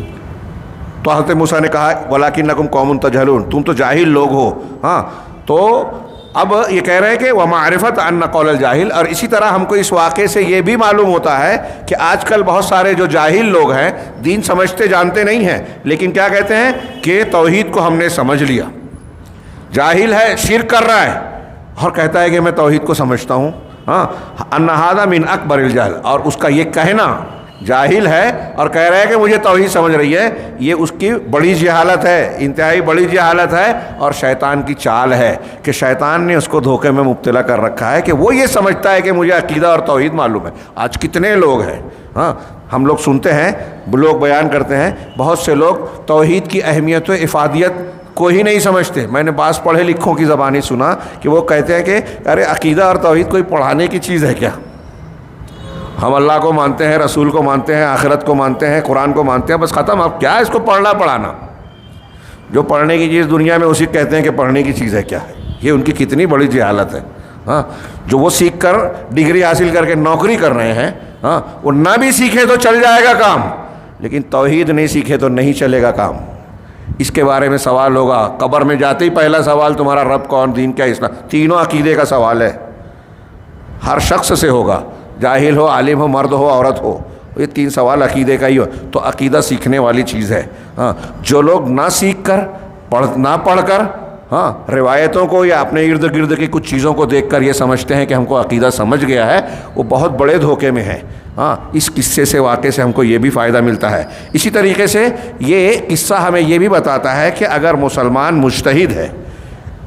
S1: تو حضرت موسیٰ نے کہا وَلَٰكِنَّكُمْ قَوْمٌ تَجْهَلُونَ، تم تو جاہل لوگ ہو۔ تو اب یہ کہہ رہے ہیں کہ وَمَعْرِفَةَ أَنَّ قَوْلَ الْجَاهِلِ، اور اسی طرح ہم کو اس واقعے سے یہ بھی معلوم ہوتا ہے کہ آج کل بہت سارے جو جاہل لوگ ہیں، دین سمجھتے جانتے نہیں ہیں، لیکن کیا کہتے ہیں کہ توحید کو ہم نے سمجھ لیا. جاہل ہے، شرک کر رہا ہے اور کہتا ہے کہ میں توحید کو سمجھتا ہوں. ہاں، أَنَّ هَذَا مِنْ أَكْبَرِ الْجَهْلِ، اور اس کا یہ کہنا، جاہل ہے اور کہہ رہا ہے کہ مجھے توحید سمجھ رہی ہے، یہ اس کی بڑی جہالت ہے، انتہائی بڑی جہالت ہے، اور شیطان کی چال ہے کہ شیطان نے اس کو دھوکے میں مبتلا کر رکھا ہے کہ وہ یہ سمجھتا ہے کہ مجھے عقیدہ اور توحید معلوم ہے. آج کتنے لوگ ہیں، ہاں ہم لوگ سنتے ہیں، لوگ بیان کرتے ہیں، بہت سے لوگ توحید کی اہمیت و افادیت کو ہی نہیں سمجھتے. میں نے بعض پڑھے لکھوں کی زبانی سنا کہ وہ کہتے ہیں کہ ارے عقیدہ اور توحید کوئی پڑھانے کی چیز ہے کیا؟ ہم اللہ کو مانتے ہیں، رسول کو مانتے ہیں، آخرت کو مانتے ہیں، قرآن کو مانتے ہیں، بس ختم. اب کیا ہے اس کو پڑھنا پڑھانا؟ جو پڑھنے کی چیز دنیا میں اسی کہتے ہیں کہ پڑھنے کی چیز ہے کیا ہے. یہ ان کی کتنی بڑی جہالت ہے. ہاں، جو وہ سیکھ کر ڈگری حاصل کر کے نوکری کر رہے ہیں، ہاں وہ نہ بھی سیکھے تو چل جائے گا کام، لیکن توحید نہیں سیکھے تو نہیں چلے گا کام. اس کے بارے میں سوال ہوگا قبر میں جاتے ہی. پہلا سوال تمہارا رب کون، دین کیا، اسلام، تینوں عقیدے کا سوال ہے. ہر شخص سے ہوگا، جاہل ہو، عالم ہو، مرد ہو، عورت ہو. یہ تین سوال عقیدے کا ہی ہو. تو عقیدہ سیکھنے والی چیز ہے. ہاں، جو لوگ نہ سیکھ کر نہ پڑھ کر، ہاں روایتوں کو یا اپنے ارد گرد کی کچھ چیزوں کو دیکھ کر یہ سمجھتے ہیں کہ ہم کو عقیدہ سمجھ گیا ہے، وہ بہت بڑے دھوکے میں ہیں. ہاں، اس قصے سے، واقعے سے ہم کو یہ بھی فائدہ ملتا ہے. اسی طریقے سے یہ قصہ ہمیں یہ بھی بتاتا ہے کہ اگر مسلمان مجتہد ہے،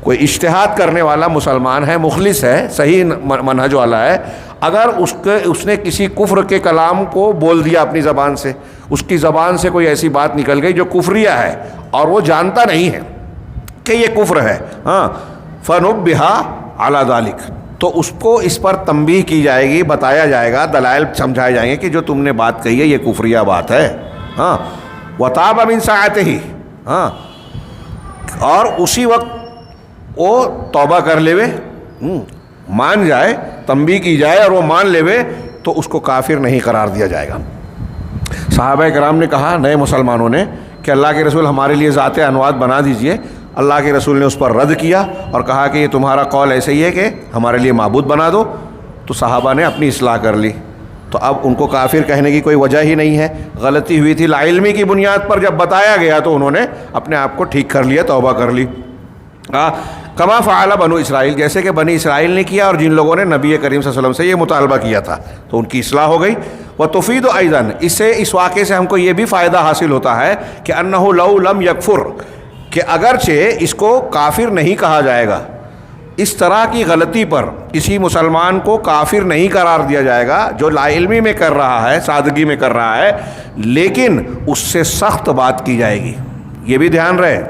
S1: کوئی اجتہاد کرنے والا مسلمان ہے، مخلص ہے، صحیح منہج والا ہے، اگر اس نے کسی کفر کے کلام کو بول دیا اپنی زبان سے، اس کی زبان سے کوئی ایسی بات نکل گئی جو کفریہ ہے اور وہ جانتا نہیں ہے کہ یہ کفر ہے، ہاں، فَنُبِّهَ عَلَى ذَلِكَ، تو اس کو اس پر تنبیہ کی جائے گی، بتایا جائے گا، دلائل سمجھائے جائیں گے کہ جو تم نے بات کہی ہے یہ کفریہ بات ہے. ہاں، وَتَابَ مِن سَاعَتِهِ، ہاں، اور اسی وقت وہ توبہ کر لے، مان جائے، تنبیہ کی جائے اور وہ مان لے، تو اس کو کافر نہیں قرار دیا جائے گا. صحابہ کرام نے کہا، نئے مسلمانوں نے، کہ اللہ کے رسول ہمارے لیے ذات انوات بنا دیجئے. اللہ کے رسول نے اس پر رد کیا اور کہا کہ یہ تمہارا قول ایسے ہی ہے کہ ہمارے لیے معبود بنا دو. تو صحابہ نے اپنی اصلاح کر لی. تو اب ان کو کافر کہنے کی کوئی وجہ ہی نہیں ہے. غلطی ہوئی تھی لاعلمی کی بنیاد پر، جب بتایا گیا تو انہوں نے اپنے آپ کو ٹھیک کر لیا، توبہ کر لی. کما فعل بنو اسرائیل، جیسے کہ بنی اسرائیل نے کیا اور جن لوگوں نے نبی کریم صلی اللہ علیہ وسلم سے یہ مطالبہ کیا تھا، تو ان کی اصلاح ہو گئی. وتفید ایضا، اس واقعے سے ہم کو یہ بھی فائدہ حاصل ہوتا ہے کہ انہ لو لم یکفر، کہ اگرچہ اس کو کافر نہیں کہا جائے گا، اس طرح کی غلطی پر کسی مسلمان کو کافر نہیں قرار دیا جائے گا جو لا علمی میں کر رہا ہے، سادگی میں کر رہا ہے، لیکن اس سے سخت بات کی جائے گی. یہ بھی دھیان رہے،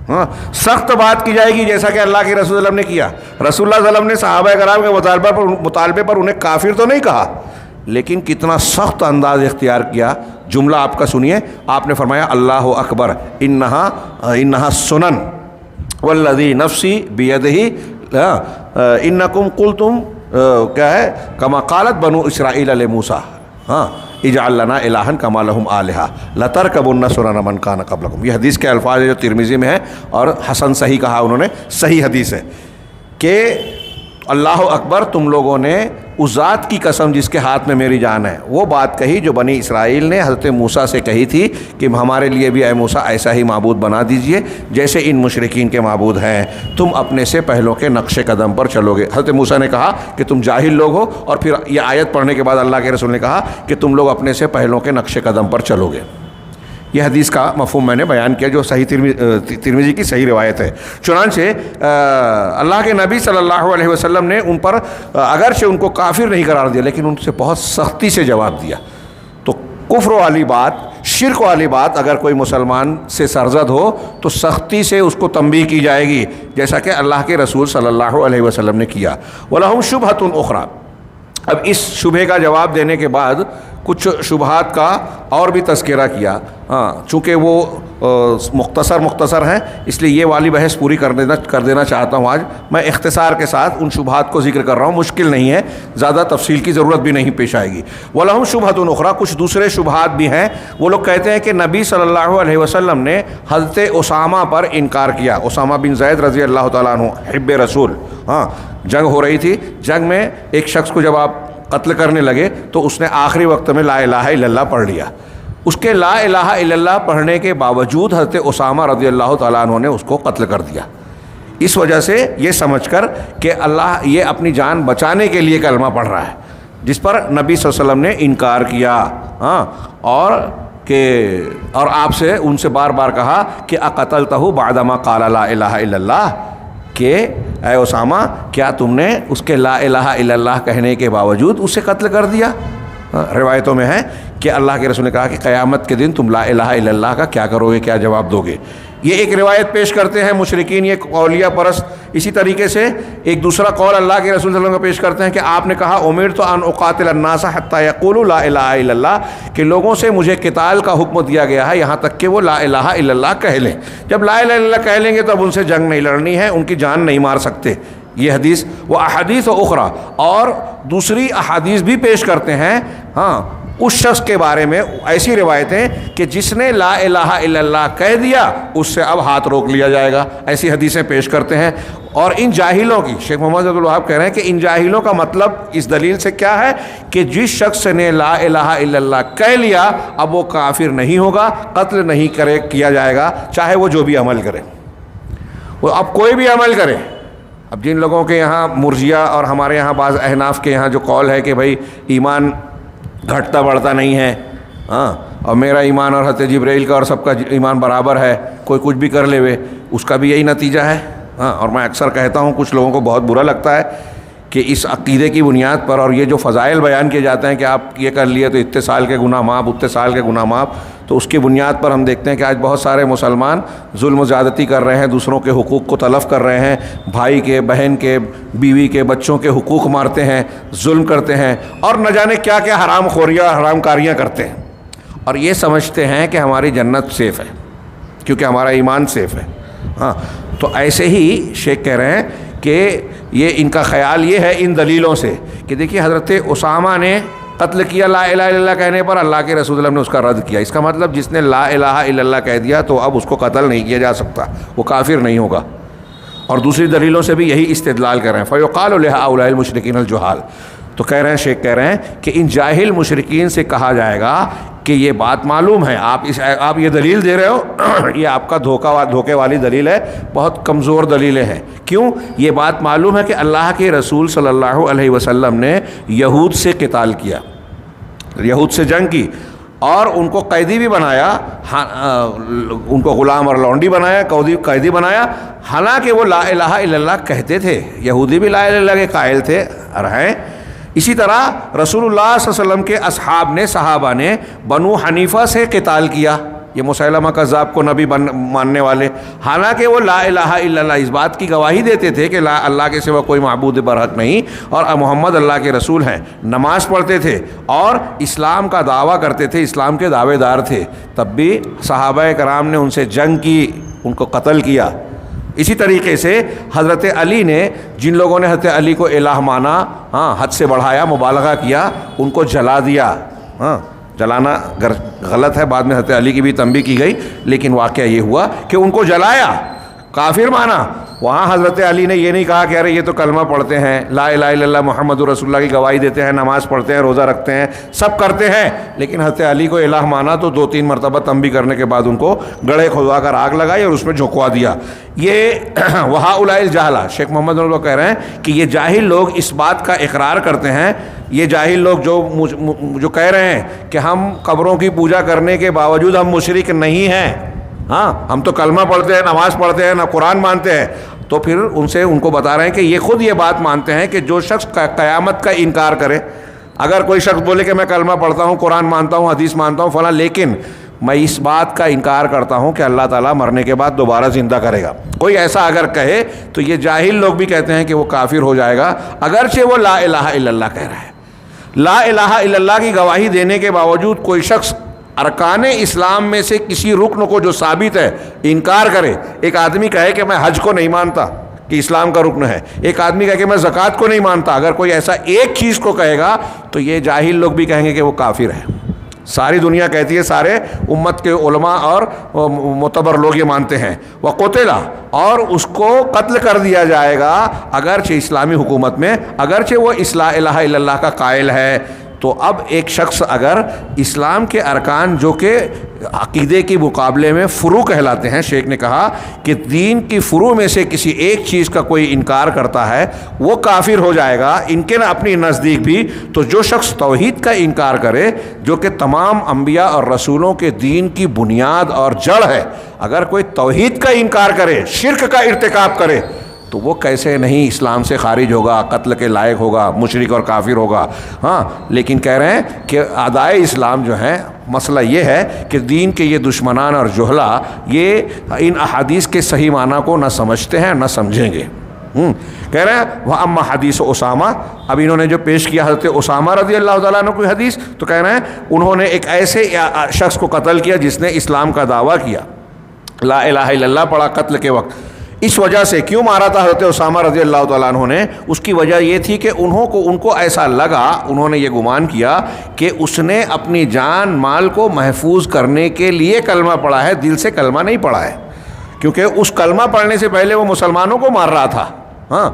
S1: ہاں سخت بات کی جائے گی، جیسا کہ اللہ کے رسول صلی اللہ علیہ وسلم نے کیا. رسول اللہ صلی اللہ علیہ وسلم نے صحابہ کرام کے مطالبے پر انہیں کافر تو نہیں کہا، لیکن کتنا سخت انداز اختیار کیا. جملہ آپ کا سنیے، آپ نے فرمایا اللہ اکبر انہا سنن والذی نفسی بیدہ انکم قلتم، کیا ہے، کما قالت بنو اسرائیل لموسیٰ، ہاں اجعل لنا الہا کما لہم آلہہ لترکبن سنن من کان قبلکم. یہ حدیث کے الفاظ جو ترمذی میں ہیں اور حسن صحیح کہا انہوں نے، صحیح حدیث ہے کہ اللہ اکبر، تم لوگوں نے اس ذات کی قسم جس کے ہاتھ میں میری جان ہے، وہ بات کہی جو بنی اسرائیل نے حضرت موسیٰ سے کہی تھی کہ ہمارے لیے بھی اے موسیٰ ایسا ہی معبود بنا دیجئے جیسے ان مشرکین کے معبود ہیں، تم اپنے سے پہلوں کے نقش قدم پر چلو گے. حضرت موسیٰ نے کہا کہ تم جاہل لوگ ہو، اور پھر یہ آیت پڑھنے کے بعد اللہ کے رسول نے کہا کہ تم لوگ اپنے سے پہلوں کے نقش قدم پر چلو گے. یہ حدیث کا مفہوم میں نے بیان کیا جو صحیح ترمذی کی صحیح روایت ہے. چنانچہ اللہ کے نبی صلی اللہ علیہ وسلم نے ان پر اگرچہ ان کو کافر نہیں قرار دیا، لیکن ان سے بہت سختی سے جواب دیا. تو کفر والی بات، شرک والی بات اگر کوئی مسلمان سے سرزد ہو تو سختی سے اس کو تنبیہ کی جائے گی، جیسا کہ اللہ کے رسول صلی اللہ علیہ وسلم نے کیا. وَلَهُمْ شُبْهَةٌ أُخْرَى، اب اس شبہ کا جواب دینے کے بعد کچھ شبہات کا اور بھی تذکرہ کیا. ہاں، چونکہ وہ مختصر ہیں، اس لیے یہ والی بحث پوری کر دینا چاہتا ہوں آج۔ میں اختصار کے ساتھ ان شبہات کو ذکر کر رہا ہوں، مشکل نہیں ہے، زیادہ تفصیل کی ضرورت بھی نہیں پیش آئے گی۔ وَلَهُمْ شُبْهَةٌ أُخْرَى، کچھ دوسرے شبہات بھی ہیں۔ وہ لوگ کہتے ہیں کہ نبی صلی اللہ علیہ وسلم نے حضرت اسامہ پر انکار کیا، اسامہ بن زید رضی اللہ تعالیٰ عنہ حب رسول، ہاں جنگ ہو رہی تھی، جنگ میں ایک شخص کو جب آپ قتل کرنے لگے تو اس نے آخری وقت میں لا الہ الا اللہ پڑھ لیا۔ اس کے لا الہ الا اللہ پڑھنے کے باوجود حضرت اسامہ رضی اللہ تعالیٰ عنہ نے اس کو قتل کر دیا، اس وجہ سے یہ سمجھ کر کہ اللہ یہ اپنی جان بچانے کے لیے کلمہ پڑھ رہا ہے، جس پر نبی صلی اللہ علیہ وسلم نے انکار کیا، ہاں، اور آپ سے ان سے بار بار کہا کہ اقتلتہ بعدما قال لا الہ الا اللہ، کہ اے اسامہ کیا تم نے اس کے لا الہ الا اللہ کہنے کے باوجود اسے قتل کر دیا؟ روایتوں میں ہے کہ اللہ کے رسول نے کہا کہ قیامت کے دن تم لا الہ الا اللہ کا کیا کرو گے، کیا جواب دو گے؟ یہ ایک روایت پیش کرتے ہیں مشرکین، یہ قولیہ پرست۔ اسی طریقے سے ایک دوسرا قول اللہ کے رسول صلی اللہ علیہ وسلم کا پیش کرتے ہیں کہ آپ نے کہا امرت ان اقاتل الناس حتی یقولوا لا الہ الا اللہ، کہ لوگوں سے مجھے قتال کا حکم دیا گیا ہے یہاں تک کہ وہ لا الہ الا اللہ کہہ لیں۔ جب لا الہ الا اللہ کہہ لیں گے تو اب ان سے جنگ نہیں لڑنی ہے، ان کی جان نہیں مار سکتے۔ یہ حدیث وہ احادیث اخرى، اور دوسری احادیث بھی پیش کرتے ہیں، ہاں، اس شخص کے بارے میں ایسی روایتیں کہ جس نے لا الہ الا اللہ کہہ دیا اس سے اب ہاتھ روک لیا جائے گا، ایسی حدیثیں پیش کرتے ہیں۔ اور ان جاہلوں کی، شیخ محمد عبد الوہاب کہہ رہے ہیں کہ ان جاہلوں کا مطلب اس دلیل سے کیا ہے کہ جس شخص نے لا الہ الا اللہ کہہ لیا اب وہ کافر نہیں ہوگا، قتل نہیں کیا جائے گا، چاہے وہ جو بھی عمل کرے، وہ اب کوئی بھی عمل کرے۔ اب جن لوگوں کے یہاں مرجیہ اور ہمارے یہاں بعض احناف کے یہاں جو قول ہے کہ بھائی ایمان گھٹتا بڑھتا نہیں ہے، ہاں، اور میرا ایمان اور حضرت جبرائیل کا اور سب کا ایمان برابر ہے، کوئی کچھ بھی کر لے وے، اس کا بھی یہی نتیجہ ہے، ہاں۔ اور میں اکثر کہتا ہوں، کچھ لوگوں کو بہت برا لگتا ہے کہ اس عقیدے کی بنیاد پر اور یہ جو فضائل بیان کیے جاتے ہیں کہ آپ یہ کر لیے تو اتنے سال کے گناہ معاف، اتنے سال کے گناہ معاف، تو اس کی بنیاد پر ہم دیکھتے ہیں کہ آج بہت سارے مسلمان ظلم و زیادتی کر رہے ہیں، دوسروں کے حقوق کو تلف کر رہے ہیں، بھائی کے، بہن کے، بیوی کے، بچوں کے حقوق مارتے ہیں، ظلم کرتے ہیں، اور نہ جانے کیا کیا حرام خوریاں، حرام کاریاں کرتے ہیں، اور یہ سمجھتے ہیں کہ ہماری جنت سیف ہے کیونکہ ہمارا ایمان سیف ہے، ہاں۔ تو ایسے ہی شیخ کہہ رہے ہیں کہ یہ ان کا خیال یہ ہے ان دلیلوں سے کہ دیکھیے حضرت اسامہ نے قتل کیا لا الہ الا اللہ کہنے پر، اللہ کے رسول صلی اللہ علیہ وسلم نے اس کا رد کیا، اس کا مطلب جس نے لا الہ الا اللہ کہہ دیا تو اب اس کو قتل نہیں کیا جا سکتا، وہ کافر نہیں ہوگا۔ اور دوسری دلیلوں سے بھی یہی استدلال کر رہے ہیں۔ فیقال لہؤلاء المشرکین الجہال، تو کہہ رہے ہیں، شیخ کہہ رہے ہیں کہ ان جاہل مشرکین سے کہا جائے گا کہ یہ بات معلوم ہے، آپ یہ دلیل دے رہے ہو، یہ آپ کا دھوکے والی دلیل ہے، بہت کمزور دلیلیں ہیں۔ کیوں؟ یہ بات معلوم ہے کہ اللہ کے رسول صلی اللہ علیہ وسلم نے یہود سے قتال کیا، یہود سے جنگ کی، اور ان کو قیدی بھی بنایا، ان کو غلام اور لونڈی بنایا، قیدی بنایا، حالانکہ وہ لا الہ الا اللہ کہتے تھے، یہودی بھی لا الہ الا اللہ کے قائل تھے اور ہیں۔ اسی طرح رسول اللہ صلی اللہ علیہ وسلم کے اصحاب نے، صحابہ نے بنو حنیفہ سے قتال کیا، یہ مسیلمہ کذاب کو نبی ماننے والے، حالانکہ وہ لا الہ الا اللہ اس بات کی گواہی دیتے تھے کہ اللہ کے سوا کوئی معبود برحق نہیں اور محمد اللہ کے رسول ہیں، نماز پڑھتے تھے اور اسلام کا دعویٰ کرتے تھے، اسلام کے دعوے دار تھے، تب بھی صحابہ کرام نے ان سے جنگ کی، ان کو قتل کیا۔ اسی طریقے سے حضرت علی نے، جن لوگوں نے حضرت علی کو الہ مانا، ہاں، حد سے بڑھایا، مبالغہ کیا، ان کو جلا دیا، ہاں، جلانا غلط ہے، بعد میں حضرت علی کی بھی تنبیہ کی گئی، لیکن واقعہ یہ ہوا کہ ان کو جلایا، کافر مانا۔ وہاں حضرت علی نے یہ نہیں کہا کہ ارے یہ تو کلمہ پڑھتے ہیں، لا الہ الا اللہ محمد رسول اللہ کی گواہی دیتے ہیں، نماز پڑھتے ہیں، روزہ رکھتے ہیں، سب کرتے ہیں، لیکن حضرت علی کو الہ مانا تو 2-3 مرتبہ تنبیہ کرنے کے بعد ان کو گڑھے کھدوا کر آگ لگائی اور اس میں جھونکوا دیا۔ یہ وہؤلاء الجہلہ، شیخ محمد اللہ کہہ رہے ہیں کہ یہ جاہل لوگ اس بات کا اقرار کرتے ہیں، یہ جاہل لوگ جو کہہ رہے ہیں کہ ہم قبروں کی پوجا کرنے کے باوجود ہم مشرک نہیں ہیں، ہاں، ہم تو کلمہ پڑھتے ہیں، نماز پڑھتے ہیں، نہ قرآن مانتے ہیں، تو پھر ان کو بتا رہے ہیں کہ یہ خود یہ بات مانتے ہیں کہ جو شخص قیامت کا انکار کرے، اگر کوئی شخص بولے کہ میں کلمہ پڑھتا ہوں، قرآن مانتا ہوں، حدیث مانتا ہوں فلاں، لیکن میں اس بات کا انکار کرتا ہوں کہ اللہ تعالیٰ مرنے کے بعد دوبارہ زندہ کرے گا، کوئی ایسا اگر کہے تو یہ جاہل لوگ بھی کہتے ہیں کہ وہ کافر ہو جائے گا، اگرچہ وہ لا الہ الا اللہ کہہ رہا ہے۔ لا الہ الا اللہ کی گواہی دینے کے باوجود کوئی شخص ارکان اسلام میں سے کسی رکن کو جو ثابت ہے انکار کرے. ایک آدمی کہے کہ میں حج کو نہیں مانتا کہ اسلام کا رکن ہے, ایک آدمی کہے کہ میں زکوٰۃ کو نہیں مانتا, اگر کوئی ایسا ایک چیز کو کہے گا تو یہ جاہل لوگ بھی کہیں گے کہ وہ کافر ہے. ساری دنیا کہتی ہے, سارے امت کے علماء اور معتبر لوگ یہ مانتے ہیں. وقتل, اور اس کو قتل کر دیا جائے گا اگرچہ اسلامی حکومت میں, اگرچہ وہ لا الہ الا اللہ کا قائل ہے. تو اب ایک شخص اگر اسلام کے ارکان جو کہ عقیدے کے مقابلے میں فروع کہلاتے ہیں, شیخ نے کہا کہ دین کی فروع میں سے کسی ایک چیز کا کوئی انکار کرتا ہے وہ کافر ہو جائے گا ان کے اپنی نزدیک بھی. تو جو شخص توحید کا انکار کرے جو کہ تمام انبیاء اور رسولوں کے دین کی بنیاد اور جڑ ہے, اگر کوئی توحید کا انکار کرے, شرک کا ارتکاب کرے, تو وہ کیسے نہیں اسلام سے خارج ہوگا, قتل کے لائق ہوگا, مشرک اور کافر ہوگا. ہاں, لیکن کہہ رہے ہیں کہ اعدائے اسلام جو ہیں, مسئلہ یہ ہے کہ دین کے یہ دشمنان اور جہلا یہ ان احادیث کے صحیح معنی کو نہ سمجھتے ہیں نہ سمجھیں گے. کہہ رہے ہیں وہ اما حدیث اسامہ, اب انہوں نے جو پیش کیا حضرت اسامہ رضی اللہ تعالیٰ عنہ کوئی حدیث, تو کہہ رہے ہیں انہوں نے ایک ایسے شخص کو قتل کیا جس نے اسلام کا دعویٰ کیا, لا الہ الا اللہ پڑھا قتل کے وقت. اس وجہ سے کیوں مارا تھا حضرت اسامہ رضی اللہ تعالیٰ عنہ نے؟ اس کی وجہ یہ تھی کہ ان کو ایسا لگا, انہوں نے یہ گمان کیا کہ اس نے اپنی جان مال کو محفوظ کرنے کے لیے کلمہ پڑھا ہے, دل سے کلمہ نہیں پڑھا ہے, کیونکہ اس کلمہ پڑھنے سے پہلے وہ مسلمانوں کو مار رہا تھا. ہاں,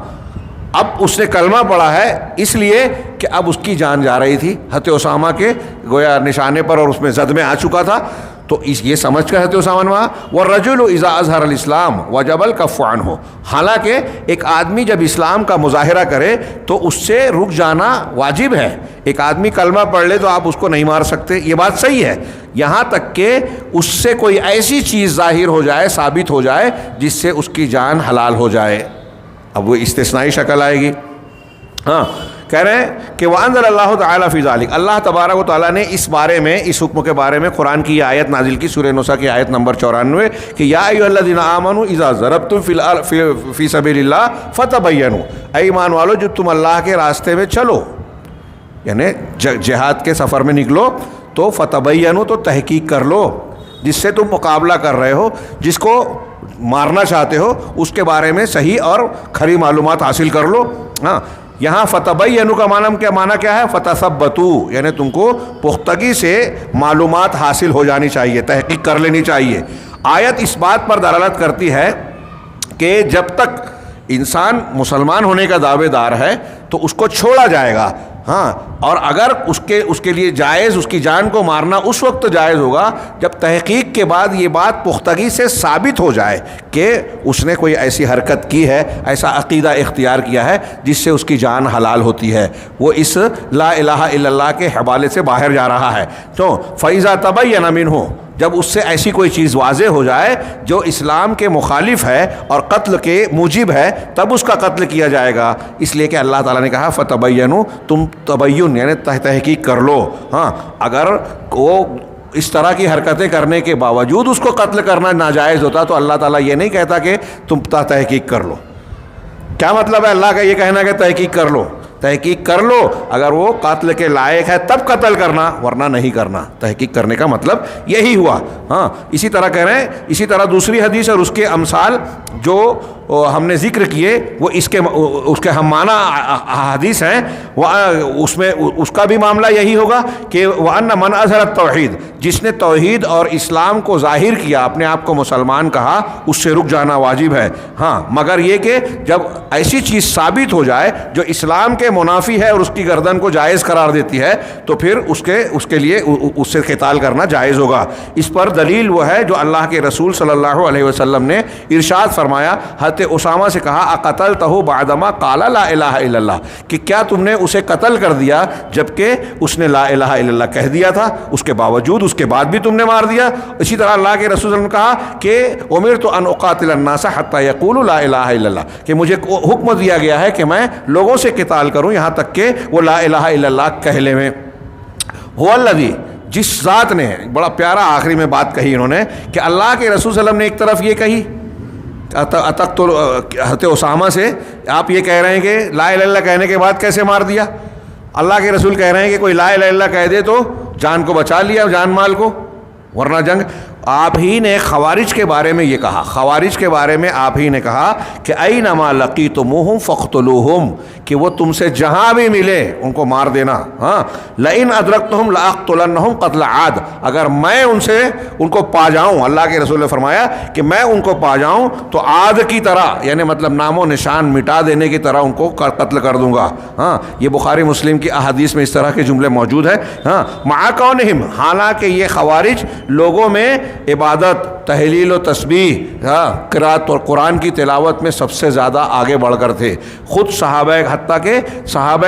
S1: اب اس نے کلمہ پڑھا ہے اس لیے کہ اب اس کی جان جا رہی تھی حضرت اسامہ کے گویا نشانے پر, اور اس میں زد میں آ چکا تھا. تو یہ سمجھ کر حضرت اسامہ نے کہا والرجل اذا اظہر الاسلام وجب الکف عنہ, حالانکہ ایک آدمی جب اسلام کا مظاہرہ کرے تو اس سے رک جانا واجب ہے. ایک آدمی کلمہ پڑھ لے تو آپ اس کو نہیں مار سکتے, یہ بات صحیح ہے, یہاں تک کہ اس سے کوئی ایسی چیز ظاہر ہو جائے, ثابت ہو جائے جس سے اس کی جان حلال ہو جائے. اب وہ استثنائی شکل آئے گی. ہاں, کہہ رہے ہیں کہ وَأَنزَلَ اللَّهُ تَعَالَى فِي ذَلِكَ, اللہ تبارک و تعالیٰ نے اس بارے میں, اس حکم کے بارے میں قرآن کی آیت نازل کی, سورہ نساء کی آیت نمبر 94, کہ یا ایھا الذین آمنوا اذا ضربتم فی سبیل اللہ فتبینوا, اے ایمان والو جو تم اللہ کے راستے میں چلو, یعنی جہاد کے سفر میں نکلو, تو فتبینوا تو تحقیق کر لو, جس سے تم مقابلہ کر رہے ہو, جس کو مارنا چاہتے ہو, اس کے بارے میں صحیح اور کھری معلومات حاصل کر لو. ہاں, یہاں فتبینوا کا معنی کیا ہے؟ فتثبتوا, یعنی تم کو پختگی سے معلومات حاصل ہو جانی چاہیے, تحقیق کر لینی چاہیے. آیت اس بات پر دلالت کرتی ہے کہ جب تک انسان مسلمان ہونے کا دعوے دار ہے تو اس کو چھوڑا جائے گا. ہاں, اور اگر اس کے لیے جائز, اس کی جان کو مارنا اس وقت جائز ہوگا جب تحقیق کے بعد یہ بات پختگی سے ثابت ہو جائے کہ اس نے کوئی ایسی حرکت کی ہے, ایسا عقیدہ اختیار کیا ہے جس سے اس کی جان حلال ہوتی ہے, وہ اس لا الہ الا اللہ کے حوالے سے باہر جا رہا ہے. تو فَإِذَا تَبَيَّنَ مِنْهُ, جب اس سے ایسی کوئی چیز واضح ہو جائے جو اسلام کے مخالف ہے اور قتل کے موجب ہے, تب اس کا قتل کیا جائے گا. اس لیے کہ اللہ تعالیٰ نے کہا فتبینوا, تم تبین یعنی تحقیق کر لو. ہاں, اگر وہ اس طرح کی حرکتیں کرنے کے باوجود اس کو قتل کرنا ناجائز ہوتا تو اللہ تعالیٰ یہ نہیں کہتا کہ تم تحقیق کر لو. کیا مطلب ہے اللہ کا یہ کہنا کہ تحقیق کر لو؟ تحقیق کر لو, اگر وہ قتل کے لائق ہے تب قتل کرنا, ورنہ نہیں کرنا. تحقیق کرنے کا مطلب یہی ہوا. ہاں, اسی طرح کہہ رہے ہیں, اسی طرح دوسری حدیث اور اس کے امثال جو ہم نے ذکر کیے وہ اس کے ہم معنی حدیث ہیں, اس میں اس کا بھی معاملہ یہی ہوگا کہ وَأَنَّ مَنْ أَظْهَرَ التَّوْحِيدَ, جس نے توحید اور اسلام کو ظاہر کیا, اپنے آپ کو مسلمان کہا, اس سے رک جانا واجب ہے. ہاں, مگر یہ کہ جب ایسی چیز ثابت ہو جائے جو اسلام کے منافی ہے اور اس کی گردن کو جائز قرار دیتی ہے تو پھر اس کے لیے اس سے قتال کرنا جائز ہوگا. اس پر دلیل وہ ہے جو اللہ کے رسول صلی اللہ علیہ وسلم نے ارشاد فرمایا, حضرت اسامہ سے کہا اقتلتہ بعدما قال لا الہ الا اللہ, کہ کیا تم نے اسے قتل کر دیا جبکہ اس نے لا الہ الا اللہ کہہ دیا تھا, اس کے باوجود اس کے بعد بھی تم نے مار دیا. اسی طرح اللہ کے رسول نے کہا کہ امرت ان اقاتل الناس حتى يقولوا لا الہ الا اللہ, کہ مجھے حکم دیا گیا ہے کہ میں لوگوں سے قتال کروں یہاں تک کہ وہ لا الہ الا اللہ کہہ لیں. هو الذی, جس ذات نے, بڑا پیارا آخری میں بات کہی انہوں نے کہ اللہ کے رسول صلی اللہ علیہ وسلم نے ایک طرف یہ کہی حضرت اسامہ سے, آپ یہ کہہ رہے ہیں کہ لا الہ الا اللہ کہنے کے بعد کیسے مار دیا؟ اللہ کے رسول کہہ رہے ہیں کہ کوئی لا الہ الا اللہ کہہ دے تو جان کو بچا لیا, جان مال کو. ورنہ جنگ آپ ہی نے خوارج کے بارے میں یہ کہا، خوارج کے بارے میں آپ ہی نے کہا کہ اینما لقیتموہم فاقتلوہم، کہ وہ تم سے جہاں بھی ملے ان کو مار دینا. ہاں لئن ادرکتہم لاقتلنہم قتل عاد، اگر میں ان کو پا جاؤں، اللہ کے رسول نے فرمایا کہ میں ان کو پا جاؤں تو عاد کی طرح، یعنی مطلب نام و نشان مٹا دینے کی طرح ان کو قتل کر دوں گا. ہاں یہ بخاری مسلم کی احادیث میں اس طرح کے جملے موجود ہیں. ہاں مع کونہم، حالانکہ یہ خوارج لوگوں میں عبادت، تحلیل و تسبیح، قرات اور قرآن کی تلاوت میں سب سے زیادہ آگے بڑھ کر تھے. خود حتیٰ کہ صحابہ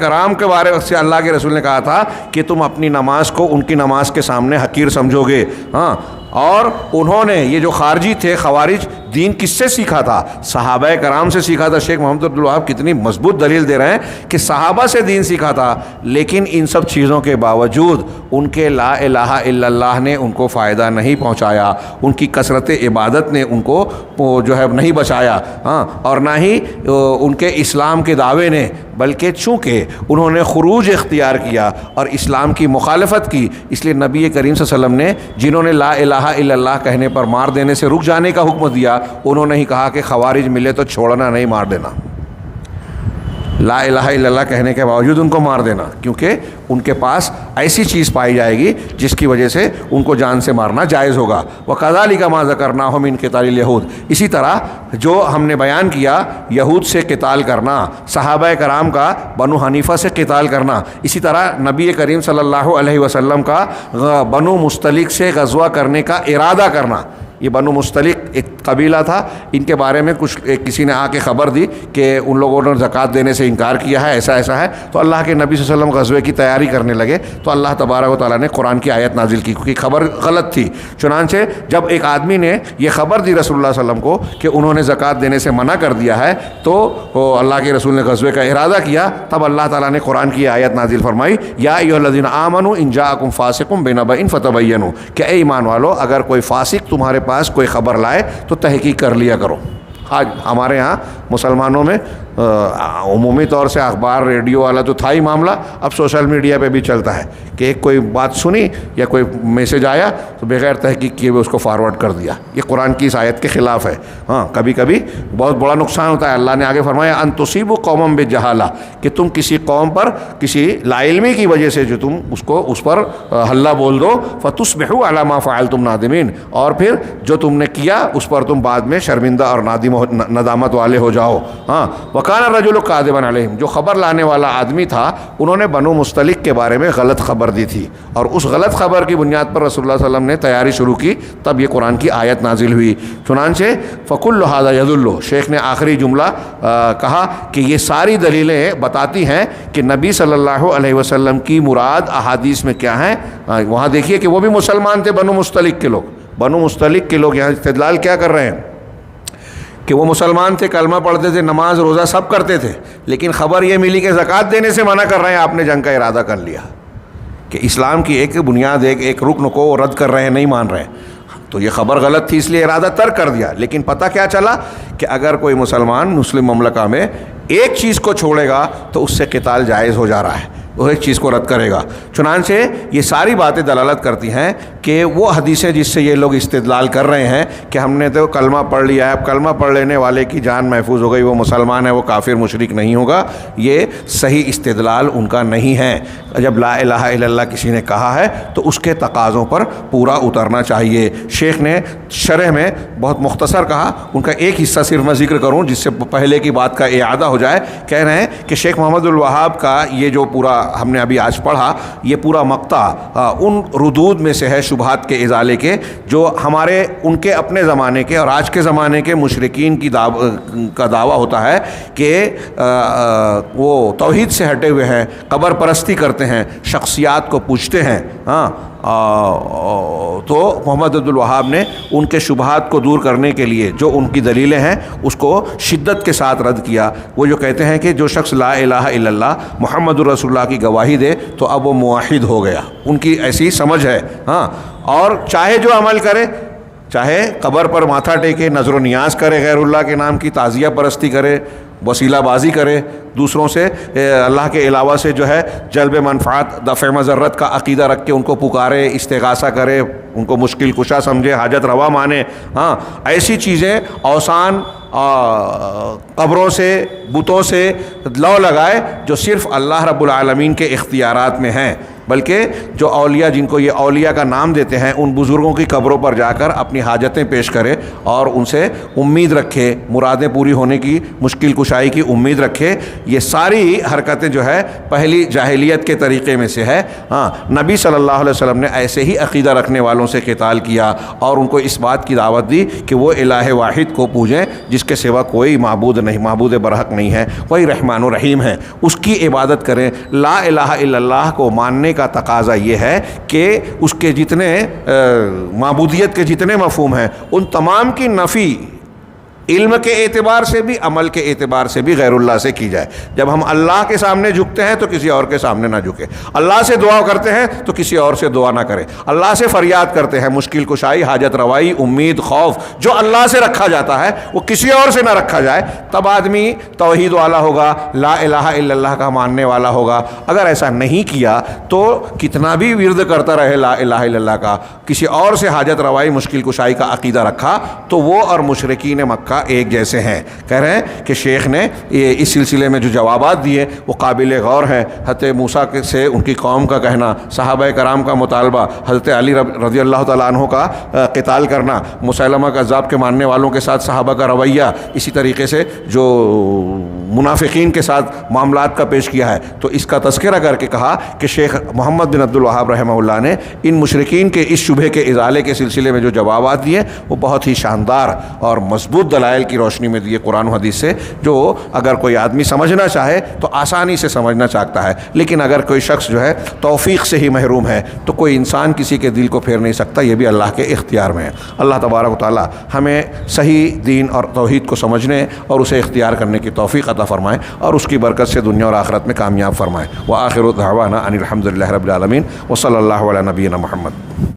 S1: کرام کے بارے سے اللہ کے رسول نے کہا تھا کہ تم اپنی نماز کو ان کی نماز کے سامنے حقیر سمجھو گے. ہاں اور انہوں نے، یہ جو خارجی تھے خوارج، دین کس سے سیکھا تھا؟ صحابہ کرام سے سیکھا تھا. شیخ محمد عبدالوہاب کتنی مضبوط دلیل دے رہے ہیں کہ صحابہ سے دین سیکھا تھا، لیکن ان سب چیزوں کے باوجود ان کے لا الہ الا اللہ نے ان کو فائدہ نہیں پہنچایا، ان کی کثرت عبادت نے ان کو جو ہے نہیں بچایا. ہاں اور نہ ہی ان کے اسلام کے دعوے نے، بلکہ چونکہ انہوں نے خروج اختیار کیا اور اسلام کی مخالفت کی، اس لیے نبی کریم صلی اللہ علیہ وسلم نے جنہوں نے لا الہ الا اللہ کہنے پر مار دینے سے رک جانے کا حکم دیا، انہوں نے ہی کہا کہ خوارج ملے تو چھوڑنا نہیں، مار دینا. لا الہ الا اللہ کہنے کے باوجود ان کو مار دینا، کیونکہ ان کے پاس ایسی چیز پائی جائے گی جس کی وجہ سے ان کو جان سے مارنا جائز ہوگا. وَكَذَلِكَ مَا ذَكَرْنَاهُ مِنْ قِتَالِ الْيَهُودِ، اسی طرح جو ہم نے بیان کیا یہود سے قتال کرنا، صحابہ کرام کا بنو حنیفہ سے قتال کرنا، اسی طرح نبی کریم صلی اللہ علیہ وسلم کا بنو مستلق سے غزوہ کرنے کا ارادہ کرنا. یہ بنو مستلق ایک قبیلہ تھا، ان کے بارے میں کسی نے آ کے خبر دی کہ ان لوگوں نے زکوٰۃ دینے سے انکار کیا ہے، ایسا ہے. تو اللہ کے نبی صلی اللہ علیہ وسلم غزوے کی تیاری کرنے لگے تو اللہ تبارک و تعالیٰ نے قرآن کی آیت نازل کی، کیونکہ خبر غلط تھی. چنانچہ جب ایک آدمی نے یہ خبر دی رسول اللہ صلی اللہ علیہ وسلم کو کہ انہوں نے زکوٰۃ دینے سے منع کر دیا ہے، تو اللہ کے رسول نے غزوے کا ارادہ کیا. تب اللہ تعالیٰ نے قرآن کی آیت نازل فرمائی، یا ایھا الذین آمنوا ان جاءکم فاسق بنبأ فتبینوا، کہ اے ایمان والو اگر کوئی فاسق تمہارے پاس کوئی خبر لائے تو تحقیق کر لیا کرو. آج ہمارے ہاں مسلمانوں میں عمومی طور سے اخبار ریڈیو والا تو تھا ہی معاملہ، اب سوشل میڈیا پہ بھی چلتا ہے کہ ایک کوئی بات سنی یا کوئی میسج آیا تو بغیر تحقیق کیے ہوئے اس کو فارورڈ کر دیا. یہ قرآن کی اس آیت کے خلاف ہے. ہاں کبھی کبھی بہت بڑا نقصان ہوتا ہے. اللہ نے آگے فرمایا ان تصیبوا قوما بجہالہ، کہ تم کسی قوم پر کسی لا علمی کی وجہ سے جو تم اس پر ہلہ بول دو، فتصبحوا علی ما فعلتم نادمین، اور پھر جو تم نے کیا اس پر تم بعد میں شرمندہ اور ندامت والے ہو جاؤ. ہاں وکان الرجل کاذبا علیہم، جو خبر لانے والا آدمی تھا انہوں نے بنو مستلق کے بارے میں غلط خبر دی تھی، اور اس غلط خبر کی بنیاد پر رسول اللہ صلی اللہ علیہ وسلم نے تیاری شروع کی. تب یہ قرآن کی آیت نازل ہوئی. چنانچہ فکل ھذا یدل، شیخ نے آخری جملہ کہا کہ یہ ساری دلیلیں بتاتی ہیں کہ نبی صلی اللہ علیہ وسلم کی مراد احادیث میں کیا ہیں. وہاں دیکھیے کہ وہ بھی مسلمان تھے، بنو مستلق کے لوگ یہاں استدلال کیا کر رہے ہیں کہ وہ مسلمان تھے، کلمہ پڑھتے تھے، نماز روزہ سب کرتے تھے، لیکن خبر یہ ملی کہ زکوٰۃ دینے سے منع کر رہے ہیں. آپ نے جنگ کا ارادہ کر لیا کہ اسلام کی ایک بنیاد، ایک رکن کو رد کر رہے ہیں، نہیں مان رہے ہیں. تو یہ خبر غلط تھی، اس لیے ارادہ ترک کر دیا. لیکن پتہ کیا چلا کہ اگر کوئی مسلمان مسلم مملکہ میں ایک چیز کو چھوڑے گا تو اس سے قتال جائز ہو جا رہا ہے، وہ ایک چیز کو رد کرے گا. چنانچہ یہ ساری باتیں دلالت کرتی ہیں کہ وہ حدیثیں جس سے یہ لوگ استدلال کر رہے ہیں کہ ہم نے تو کلمہ پڑھ لیا ہے، اب کلمہ پڑھ لینے والے کی جان محفوظ ہو گئی، وہ مسلمان ہے، وہ کافر مشرک نہیں ہوگا، یہ صحیح استدلال ان کا نہیں ہے. جب لا الہ الا اللہ کسی نے کہا ہے تو اس کے تقاضوں پر پورا اترنا چاہیے. شیخ نے شرح میں بہت مختصر کہا، ان کا ایک حصہ صرف میں ذکر کروں جس سے پہلے کی بات کا اعادہ ہو جائے. کہہ رہے ہیں کہ شیخ محمد الوہاب کا یہ جو پورا ہم نے ابھی آج پڑھا، یہ پورا مقطع ان ردود میں سے ہے، شبہات کے ازالے کے، جو ہمارے ان کے اپنے زمانے کے اور آج کے زمانے کے مشرکین کی کا دعویٰ ہوتا ہے کہ وہ توحید سے ہٹے ہوئے ہیں، قبر پرستی کرتے ہیں، شخصیات کو پوجتے ہیں. ہاں تو محمد عبدالوہاب نے ان کے شبہات کو دور کرنے کے لیے جو ان کی دلیلیں ہیں اس کو شدت کے ساتھ رد کیا. وہ جو کہتے ہیں کہ جو شخص لا الہ الا اللہ محمد الرسول اللہ کی گواہی دے تو اب وہ موحد ہو گیا، ان کی ایسی سمجھ ہے. ہاں اور چاہے جو عمل کرے چاہے قبر پر ماتھا ٹیکے، نظر و نیاز کرے، غیر اللہ کے نام کی تعزیہ پرستی کرے، وسیلہ بازی کرے، دوسروں سے اللہ کے علاوہ سے جو ہے جلب منفعت، دفع مضرت کا عقیدہ رکھ کے ان کو پکارے، استغاثہ کرے، ان کو مشکل کشا سمجھے، حاجت روا مانے، ہاں ایسی چیزیں اوثان قبروں سے، بتوں سے لو لگائے جو صرف اللہ رب العالمین کے اختیارات میں ہیں، بلکہ جو اولیاء، جن کو یہ اولیاء کا نام دیتے ہیں، ان بزرگوں کی قبروں پر جا کر اپنی حاجتیں پیش کرے اور ان سے امید رکھے، مرادیں پوری ہونے کی، مشکل کشائی کی امید رکھے۔ یہ ساری حرکتیں جو ہے پہلی جاہلیت کے طریقے میں سے ہے۔ ہاں نبی صلی اللہ علیہ وسلم نے ایسے ہی عقیدہ رکھنے والوں سے قتال کیا اور ان کو اس بات کی دعوت دی کہ وہ الہ واحد کو پوجیں جس کے سوا کوئی معبود نہیں، معبود برحق نہیں ہے، وہی رحمان و رحیم ہے، اس کی عبادت کریں۔ لا الہ الا اللہ کو ماننے کا تقاضا یہ ہے کہ اس کے جتنے معبودیت کے جتنے مفہوم ہیں ان تمام کی نفی علم کے اعتبار سے بھی، عمل کے اعتبار سے بھی غیر اللہ سے کی جائے۔ جب ہم اللہ کے سامنے جھکتے ہیں تو کسی اور کے سامنے نہ جھکے، اللہ سے دعا کرتے ہیں تو کسی اور سے دعا نہ کرے، اللہ سے فریاد کرتے ہیں، مشکل کشائی، حاجت روائی، امید، خوف جو اللہ سے رکھا جاتا ہے وہ کسی اور سے نہ رکھا جائے، تب آدمی توحید والا ہوگا، لا الہ الا اللہ کا ماننے والا ہوگا۔ اگر ایسا نہیں کیا تو کتنا بھی ورد کرتا رہے لا الہ الا اللہ کا، کسی اور سے حاجت روائی، مشکل کشائی کا عقیدہ رکھا تو وہ اور مشرکین مکہ ایک جیسے ہیں۔ کہہ رہے ہیں کہ شیخ نے اس سلسلے میں جو جوابات دیے وہ قابل غور ہے۔ حضرت موسیٰ سے ان کی قوم کا کہنا، صحابہ کرام کا مطالبہ، حضرت علی رضی اللہ تعالیٰ عنہ کا قتال کرنا، مسیلمہ کذاب کے ماننے والوں کے ساتھ صحابہ کا رویہ، اسی طریقے سے جو منافقین کے ساتھ معاملات کا پیش کیا ہے، تو اس کا تذکرہ کر کے کہا کہ شیخ محمد بن عبد الوہاب رحمہ اللہ نے ان مشرکین کے اس شبہ کے ازالے کے سلسلے میں جو جوابات دیے وہ بہت ہی شاندار اور مضبوط دلائل کی روشنی میں دیے قرآن و حدیث سے، جو اگر کوئی آدمی سمجھنا چاہے تو آسانی سے سمجھنا چاہتا ہے، لیکن اگر کوئی شخص جو ہے توفیق سے ہی محروم ہے تو کوئی انسان کسی کے دل کو پھیر نہیں سکتا، یہ بھی اللہ کے اختیار میں ہے۔ اللہ تبارک و تعالی ہمیں صحیح دین اور توحید کو سمجھنے اور اسے اختیار کرنے کی توفیق عطا فرمائے اور اس کی برکت سے دنیا اور آخرت میں کامیاب فرمائے۔ وآخر دعوانا ان الحمد للہ رب العالمین وصلی اللہ علی نبینا محمد۔